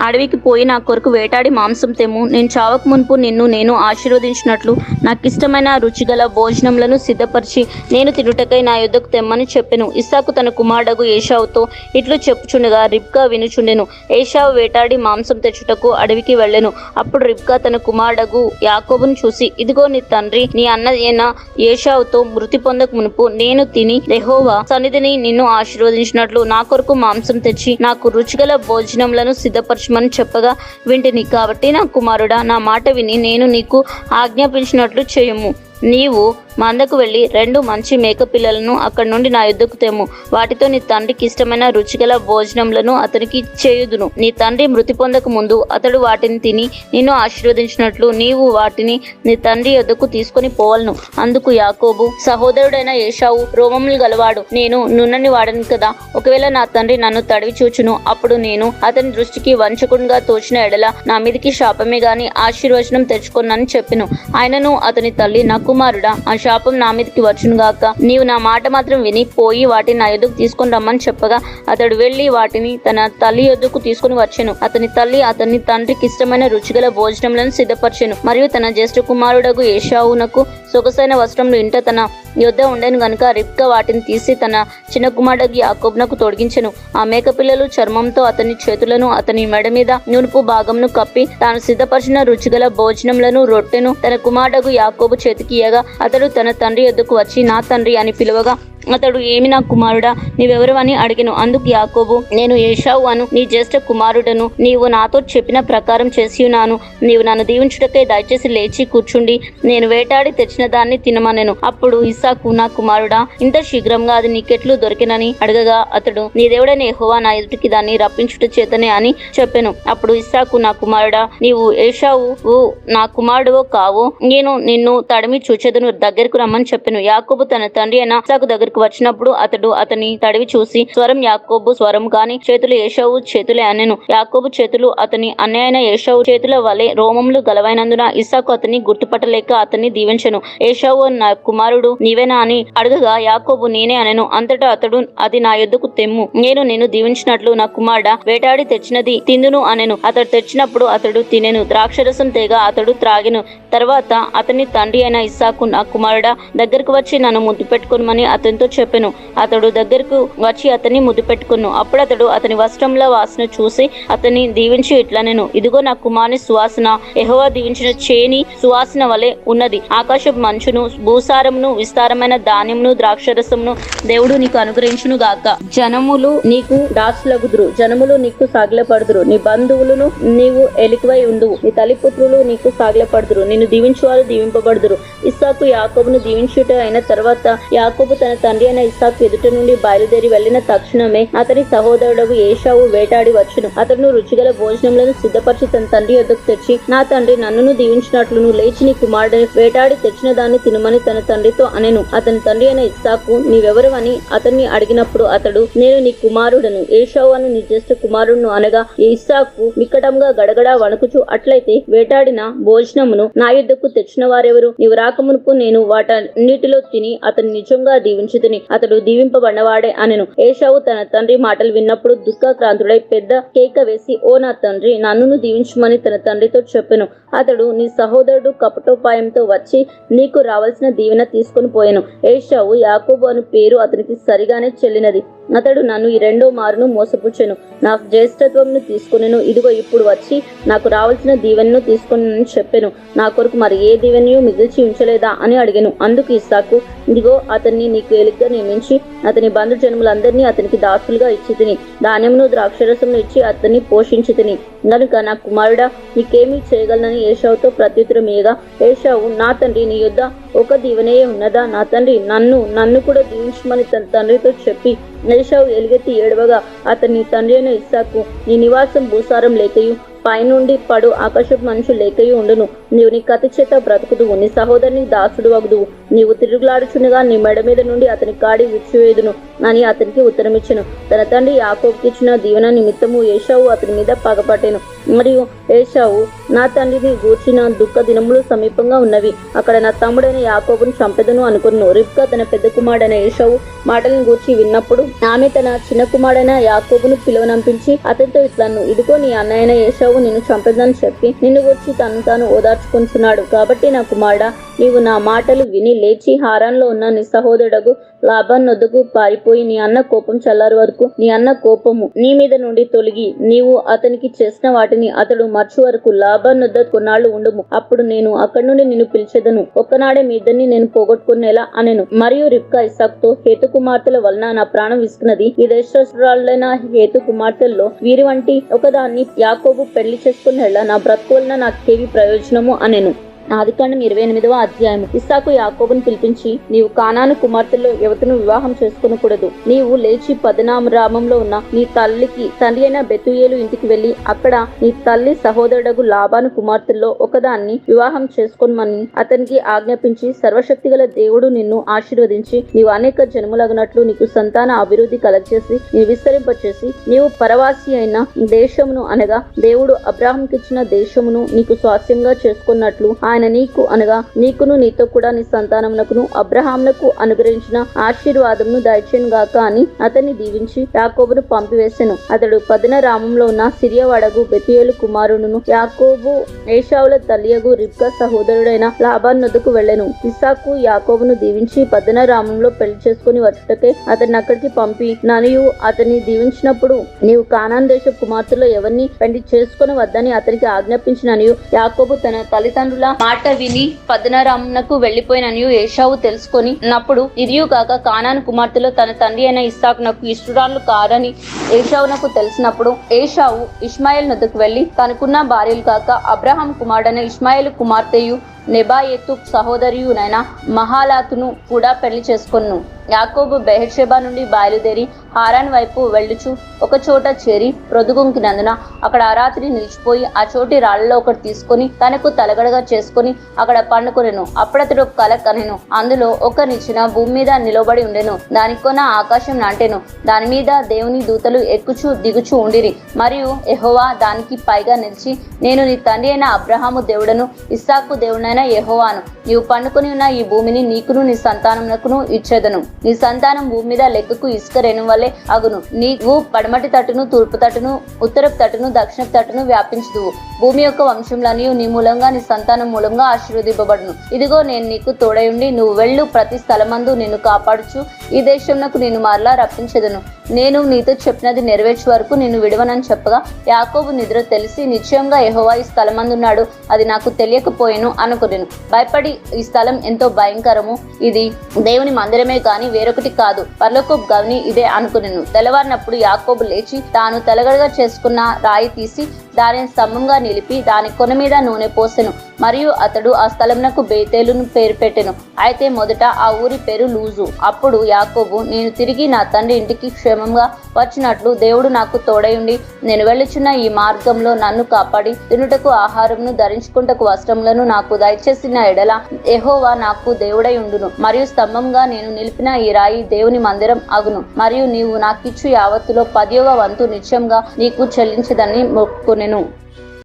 అడవికి పోయి నా కొరకు వేటాడి మాంసం తెమ్ము. నేను చావక మునుపు నిన్ను నేను ఆశీర్వదించినట్లు నాకిష్టమైన రుచిగల భోజనములను సిద్ధపరిచి నేను తినుటకై నా యొద్దకు తెమ్మని చెప్పెను. ఇస్సాకు తన కుమారుడగు ఏశావుతో ఇట్లు చెప్పుచుండగా రిబ్కా వినుచుండెను. ఏశావు వేటాడి మాంసం తెచ్చుటకు అడవికి వెళ్ళెను. అప్పుడు రిబ్కా తన కుమారుడగు యాకోబును చూసి, ఇదిగో నీ తండ్రి నీ అన్న అయిన ఏశావుతో మృతి పొందక మునుపు నేను తిని యెహోవా సన్నిధిని నిన్ను ఆశీర్వదించినట్లు నా కొరకు మాంసం తెచ్చి నాకు రుచిగల భోజనములను సిద్ధపరచమని చెప్పగా వింటిని. కాబట్టి నా కుమారుడా, నా మాట విని నేను నీకు ఆజ్ఞాపించినట్లు చేయుము. నీవు మందకు వెళ్ళి 2 మంచి మేక పిల్లలను అక్కడి నుండి నా యొద్దకు తెమ్ము. వాటితో నీ తండ్రికి ఇష్టమైన రుచిగల భోజనములను అతనికి చేయుదును. నీ తండ్రి మృతి పొందక ముందు అతడు వాటిని తిని నిన్ను ఆశీర్వదించినట్లు నీవు వాటిని నీ తండ్రి యొద్దకు తీసుకొని పోవలను. అందుకు యాకోబు, సహోదరుడైన ఏశావు రోమములు గలవాడు, నేను నున్నని వాడను కదా. ఒకవేళ నా తండ్రి నన్ను తడివి చూచును, అప్పుడు నేను అతని దృష్టికి వంచకుడుగా తోచిన ఎడల నా మీదికి శాపమే గాని ఆశీర్వచనం తెచ్చుకొనని చెప్పెను. ఆయనను అతని తల్లి, నా కుమారుడా, ఆ శాపం నా మీదకి వచ్చునుగాక. నీవు నా మాట మాత్రం విని పోయి వాటిని నా యొద్దకు తీసుకొని రమ్మని చెప్పగా అతడు వెళ్లి వాటిని తన తల్లి యొద్దకు తీసుకుని వచ్చెను. అతని తల్లి అతని తండ్రికి ఇష్టమైన రుచిగల భోజనములను సిద్ధపరిచెను. మరియు తన జ్యేష్ఠ కుమారుడగు ఏశావునకు సొగసైన వస్త్రములు ఇంట తన యొద్ద ఉండెను గనుక రిబ్కా వాటిని తీసి తన చిన్న కుమారుడు యాకోబునకు తొడిగించెను. ఆ మేకపిల్లలు చర్మంతో అతని చేతులను అతని మెడ మీద నునుపు భాగంను కప్పి తాను సిద్ధపరిచిన రుచిగల భోజనములను రొట్టెను తన కుమారుడు యాకోబు చేతికి ఇయ్యగా అతడు తన తండ్రి యొద్దకు వచ్చి నా తండ్రి అని పిలువగా అతడు ఏమి నా కుమారుడా నీవెవరు అని అడిగెను. అందుకు యాకోబు నేను ఏశావు అను నీ జ్యేష్ఠ కుమారుడను, నీవు నాతో చెప్పిన ప్రకారం చేసి ఉన్నాను. నీవు నన్ను దీవించుటకై దయచేసి లేచి కూర్చుండి నేను వేటాడి తెచ్చిన దాన్ని తినమనెను. అప్పుడు ఇస్సాకు నా కుమారుడా ఇంత శీఘ్రంగా అది నీకెట్లు దొరికినని అడగగా అతడు నీ దేవుడైన యెహోవా నా ఎదుటికి దాన్ని రప్పించుట చేతనే అని చెప్పెను. అప్పుడు ఇస్సాకు నా కుమారుడా నీవు ఏశావు నా కుమారుడువో కావు, నేను నిన్ను తడిమి చూచెదను, దగ్గరకు రమ్మని చెప్పెను. యాకోబు తన తండ్రి అయిన ఇస్సాకు దగ్గరకు వచ్చినప్పుడు అతడు అతని తడివి చూసి స్వరం యాకోబు స్వరం కాని చేతులు ఏశావు చేతులే అనెను. యాకోబు చేతులు అతని అన్నయ్యైన ఏశావు చేతుల వలె రోమములు గలవైనందున ఇస్సాకు అతన్ని గుర్తుపట్టలేక అతన్ని దీవించెను. ఏశావు నా కుమారుడు నీవేనా అని అడగగా యాకోబు నేనే అనెను. అంతటా అతడు అది నా యొద్దకు తెమ్ము, నేను నిన్ను దీవించినట్లు నా కుమారుడా వేటాడి తెచ్చినది తిందును అనెను. అతడు తెచ్చినప్పుడు అతడు తినెను. ద్రాక్షరసం తేగ అతడు త్రాగెను. తర్వాత అతని తండ్రి అయిన ఇస్సాకు నా కుమారుడా దగ్గరకు వచ్చి నన్ను ముద్దు పెట్టుకోమని అతనితో చెప్పెను. అతడు దగ్గరకు వచ్చి అతన్ని ముద్దు పెట్టుకును. అప్పుడు అతడు అతని వస్త్రముల వాసన చూసి అతన్ని దీవించి ఇట్లనెను, ఇదిగో నా కుమారుని సువాసన యెహోవా దీవించిన చేని సువాసన వలె ఉన్నది. ఆకాశపు మంచును భూసారమును విస్తారమైన ధాన్యమును ద్రాక్షరసమును దేవుడు నీకు అనుగ్రహించును గాక. జనములు నీకు దాసులగుదురు, జనములు నీకు సాగిలపడుదురు, నీ బంధువులను నీవు ఎలికివై ఉండు, నీ తల్లిపుత్రులు నీకు సాగిలపడుదురు, నిన్ను దీవించువారు దీవింపబడుదురు. ఇస్సాకు యాకోబును దీవించుట అయిన తర్వాత యాకోబు తన తండ్రి అయిన ఇస్సాకు ఎదుట నుండి బయలుదేరి వెళ్లిన తక్షణమే అతని సహోదరుడు ఏశావు వేటాడి వచ్చును. అతను రుచిగల భోజనములను సిద్ధపరిచి తన తండ్రి యొద్దకు తెచ్చి నా తండ్రి నన్నును దీవించినట్లు నువ్వు లేచి నీ కుమారుడిని వేటాడి తెచ్చిన దాన్ని తినమని తన తండ్రితో అనెను. అతని తండ్రి అయిన ఇస్సాకు నీవెవరు అని అతన్ని అడిగినప్పుడు అతడు నేను నీ కుమారుడను ఏశావు అని నీ జ్యేష్ఠ కుమారుడును అనగా ఇస్సాకు మిక్కటంగా గడగడా వణుకుచు అట్లయితే వేటాడిన భోజనమును నా యొద్దకు తెచ్చిన వారెవరు? నీవు రాకమునుపు నేను వాటన్నిటిలో తిని అతని నిజంగా దీవించుతిని, అతడు దీవింపబడినవాడే అనెను. ఏశావు తన తండ్రి మాటలు విన్నప్పుడు దుఃఖక్రాంతుడై పెద్ద కేక వేసి ఓ నా తండ్రి నన్నును దీవించమని తన తండ్రితో చెప్పెను. అతడు నీ సహోదరుడు కపటోపాయంతో వచ్చి నీకు రావాల్సిన దీవెన తీసుకుని పోయెను. ఏశావు యాకోబు అను పేరు అతనికి సరిగానే చెల్లినది. అతడు నన్ను ఈ రెండో మారును మోసపుచ్చెను, నా జ్యేష్ఠత్వమును తీసుకునేను, ఇదిగో ఇప్పుడు వచ్చి నాకు రావాల్సిన దీవెనను తీసుకుని చెప్పెను. నా కొరకు మరి ఏ దీవెనయు మిగిల్చి ఉంచలేదా అని అడిగాను. అందుకు ఇస్సాకు ఇదిగో అతన్ని నీకు ఏలికగా నియమించి అతని బంధుజనములందరినీ అతనికి దాసులుగా ఇచ్చి తిని ధాన్యమును ద్రాక్షరసమును ఇచ్చి అతన్ని పోషించి తిని గనుక నా కుమారుడా నీకేమీ చేయగలనని ఏశావుతో ప్రత్యుత్తరం ఇయ్యగా ఏశావు నా తండ్రి నీ యొద్ద ఒక దీవెనయే ఉన్నదా? నా తండ్రి నన్ను కూడా దీవించమని తన తండ్రితో చెప్పి ఏశావు ఎలుగెత్తి ఏడవగా అతని తండ్రి అయిన ఇస్సాకు నీ నివాసం భూసారం లేకయు పైనుండి పడు ఆకాశపు మంచు లేకయు ఉండును, నీవు నీ కత్తి చేత బ్రతుకుదువు, నీ సహోదరుని దాసుడు అగుదువు, నీవు తిరుగులాడుచుండగా నీ మెడ మీద నుండి అతని కాడి విచ్చివేదును అని అతనికి ఉత్తరమిచ్చెను. తన తండ్రి యాకోబుకి ఇచ్చిన దీవెన నిమిత్తము ఏశావు అతని మీద పగపట్టెను. మరియు ఏశావు నా తండ్రిని గూర్చిన దుఃఖ దినములు సమీపంగా ఉన్నవి, అక్కడ నా తమ్ముడైన యాకోబును చంపెదను అనుకున్నాను. రిబ్కా తన పెద్ద కుమారుడైన ఏశావు మాటలను గూర్చి విన్నప్పుడు ఆమె తన చిన్న కుమారుడైన యాకోబును పిలువనంపించి అతనితో ఇట్లను, ఇదిగో నీ అన్నయ్యైన ఏశావు నిన్ను చంపెదని చెప్పి నిన్ను గూర్చి తాను ఓదార్చుకుంటున్నాడు. కాబట్టి నా కుమారుడా నీవు నా మాటలు విని లేచి హారాన్లో ఉన్న నీ సహోదరుడు లాబాను వద్దకు పారిపోయి నీ అన్న కోపం చల్లారు వరకు నీ అన్న కోపము నీ మీద నుండి తొలగి నీవు అతనికి చేసిన వాటిని అతడు మర్చు వరకు లాబాను వద్ద కొన్నాళ్ళు ఉండుము, అప్పుడు నేను అక్కడి నుండి నిన్ను పిలిచెదను, ఒక్కనాడే మీ ఇద్దరిని నేను పోగొట్టుకునేలా అనెను. మరియు రిబ్కా ఇస్సాకుతో హేతు కుమార్తెల వలన నా ప్రాణం విసుకున్నది, ఈ దేశస్తురాలైన హేతు కుమార్తెల్లో వీరి వంటి ఒకదాన్ని యాకోబు పెళ్లి చేసుకునేలా నా బ్రతుకు వలన నాకేవి ప్రయోజనము అనెను. ఆదికాండం 28వ అధ్యాయము. ఇస్సాకు యాకోబును పిలిపించి నీవు కానాను కుమార్తెల్లో యువతను వివాహం చేసుకునకూడదు, నీవు లేచి పదనారామంలో ఉన్న నీ తల్లికి తండ్రి అయిన బెతుయేలు ఇంటికి వెళ్లి అక్కడ నీ తల్లి సహోదరుడు లాబాను కుమార్తెల్లో ఒకదాన్ని వివాహం చేసుకోమని అతనికి ఆజ్ఞాపించి సర్వశక్తిగల దేవుడు నిన్ను ఆశీర్వదించి నీవు అనేక జన్మలగినట్లు నీకు సంతాన అభివృద్ధి కలగచేసి నీ విస్తరింపచేసి నీవు పరవాసి అయిన దేశమును అనగా దేవుడు అబ్రాహాంకిచ్చిన దేశమును నీకు స్వాస్యంగా చేసుకున్నట్లు ఆయన నీకు అనగా నీకును నీతో కూడా నీ సంతానమునకును అబ్రహామునకు అనుగ్రహించిన ఆశీర్వాదమును దయచేయను గాక అని అతన్ని దీవించి యాకోబును పంపివేసెను. అతడు పద్దనరామంలో ఉన్న సిరియవాడగు బెతుయేలు కుమారుడును యాకోబు ఏశావుల తల్లియగు రిబ్కా సహోదరుడైన లాబాను నొద్దకు వెళ్ళెను. ఇస్సాకు యాకోబును దీవించి పద్దనరామంలో పెళ్లి చేసుకుని వచ్చుటకే అతన్ని అక్కడికి పంపి ననియు అతన్ని దీవించినప్పుడు నీవు కానాన్ దేశ కుమార్తెలో ఎవరిని పెళ్లి చేసుకుని వద్దని అతనికి ఆజ్ఞాపించిననియు యాకోబు తన తల్లిదండ్రుల మాట విని పద్దనరామునకు వెళ్లిపోయిననియు ఏశావు తెలుసుకొని నప్పుడు ఇదియు కాక కానాను కుమార్తెలో తన తండ్రి అయిన ఇస్సాకునకు ఇష్టురాలు కారని ఏశావునకు తెలిసినప్పుడు ఏశావు ఇష్మాయేలు నొద్దకు వెళ్లి తనకున్న భార్యలు కాక అబ్రహాం కుమారుడైన ఇష్మాయేలు కుమార్తెయు నెబాయెతు సహోదరియునైన మహాలాతును కూడా పెళ్లి చేసుకొను. యాకోబు బెహెర్షెబా నుండి బయలుదేరి హారాన్ వైపు వెళ్ళుచు ఒక చోట చేరి ప్రొద్దుగుంకినందున అక్కడ ఆ రాత్రి నిలిచిపోయి ఆ చోటి రాళ్లలో ఒకటి తీసుకొని తనకు తలగడగా చేసుకొని అక్కడ పండుకొనెను. అప్పుడతడు కల కనెను. అందులో ఒక నిచ్చెన భూమి మీద నిలబడి ఉండెను. దాని కొన ఆకాశం నాటెను. దాని మీద దేవుని దూతలు ఎక్కుచూ దిగుచూ ఉండిరి. మరియు యెహోవా దానికి పైగా నిలిచి, నేను నీ తండ్రి అయిన అబ్రహాము దేవుడను ఇస్సాకు దేవుడైన యెహోవాను. నీవు పండుకొని ఉన్న ఈ భూమిని నీకును నీ సంతానమునకును ఇచ్చేదను. నీ సంతానం భూమి మీద లెక్కకు ఇసుక రేణు వలె అగును. నీవు పడమటి తట్టును, తూర్పు తట్టును, ఉత్తరపు తట్టును, దక్షిణపు తట్టును వ్యాపించుదువు. భూమి యొక్క వంశంలనియు నీ మూలంగా నీ సంతానం మూలంగా ఆశీర్వదింపబడును. ఇదిగో నేను నీకు తోడయుండి నువ్వు వెళ్ళు ప్రతి స్థలమందు నిన్ను కాపాడుచు ఈ దేశంనకు నేను మరలా రప్పించెదను. నేను నీతో చెప్పినది నెరవేర్చే వరకు నిన్ను విడవనని చెప్పగా యాకోబు నిద్ర తెలిసి నిశ్చయంగా యెహోవా ఈ స్థలమందున్నాడు, అది నాకు తెలియకపోయెను అనుకొనెను. భయపడి ఈ స్థలం ఎంతో భయంకరము, ఇది దేవుని మందిరమే కాని వేరొకటి కాదు, పరలోకపు గవిని ఇదే అనుకొనెను. తెల్లవారినప్పుడు యాకోబు లేచి తాను తలగడగా చేసుకున్న రాయి తీసి దానిని స్తంభంగా నిలిపి దాని కొన మీద నూనె పోసెను. మరియు అతడు ఆ స్థలమునకు బేతేలును పేరు పెట్టెను. అయితే మొదట ఆ ఊరి పేరు లూజు. అప్పుడు యాకోబు, నేను తిరిగి నా తండ్రి ఇంటికి క్షేమంగా వచ్చినట్లు దేవుడు నాకు తోడయుండి నేను వెళ్ళుచున్న ఈ మార్గంలో నన్ను కాపాడి తినుటకు ఆహారమును ధరించుకుంటకు వస్త్రములను నాకు దయచేసిన ఎడల యెహోవా నాకు దేవుడై ఉండును. మరియు స్తంభంగా నేను నిలిపిన ఈ రాయి దేవుని మందిరం అగును. మరియు నీవు నాకిచ్చు యావత్తులో 10వ వంతు నిత్యంగా నీకు చెల్లించదని మొక్కుకొనెను.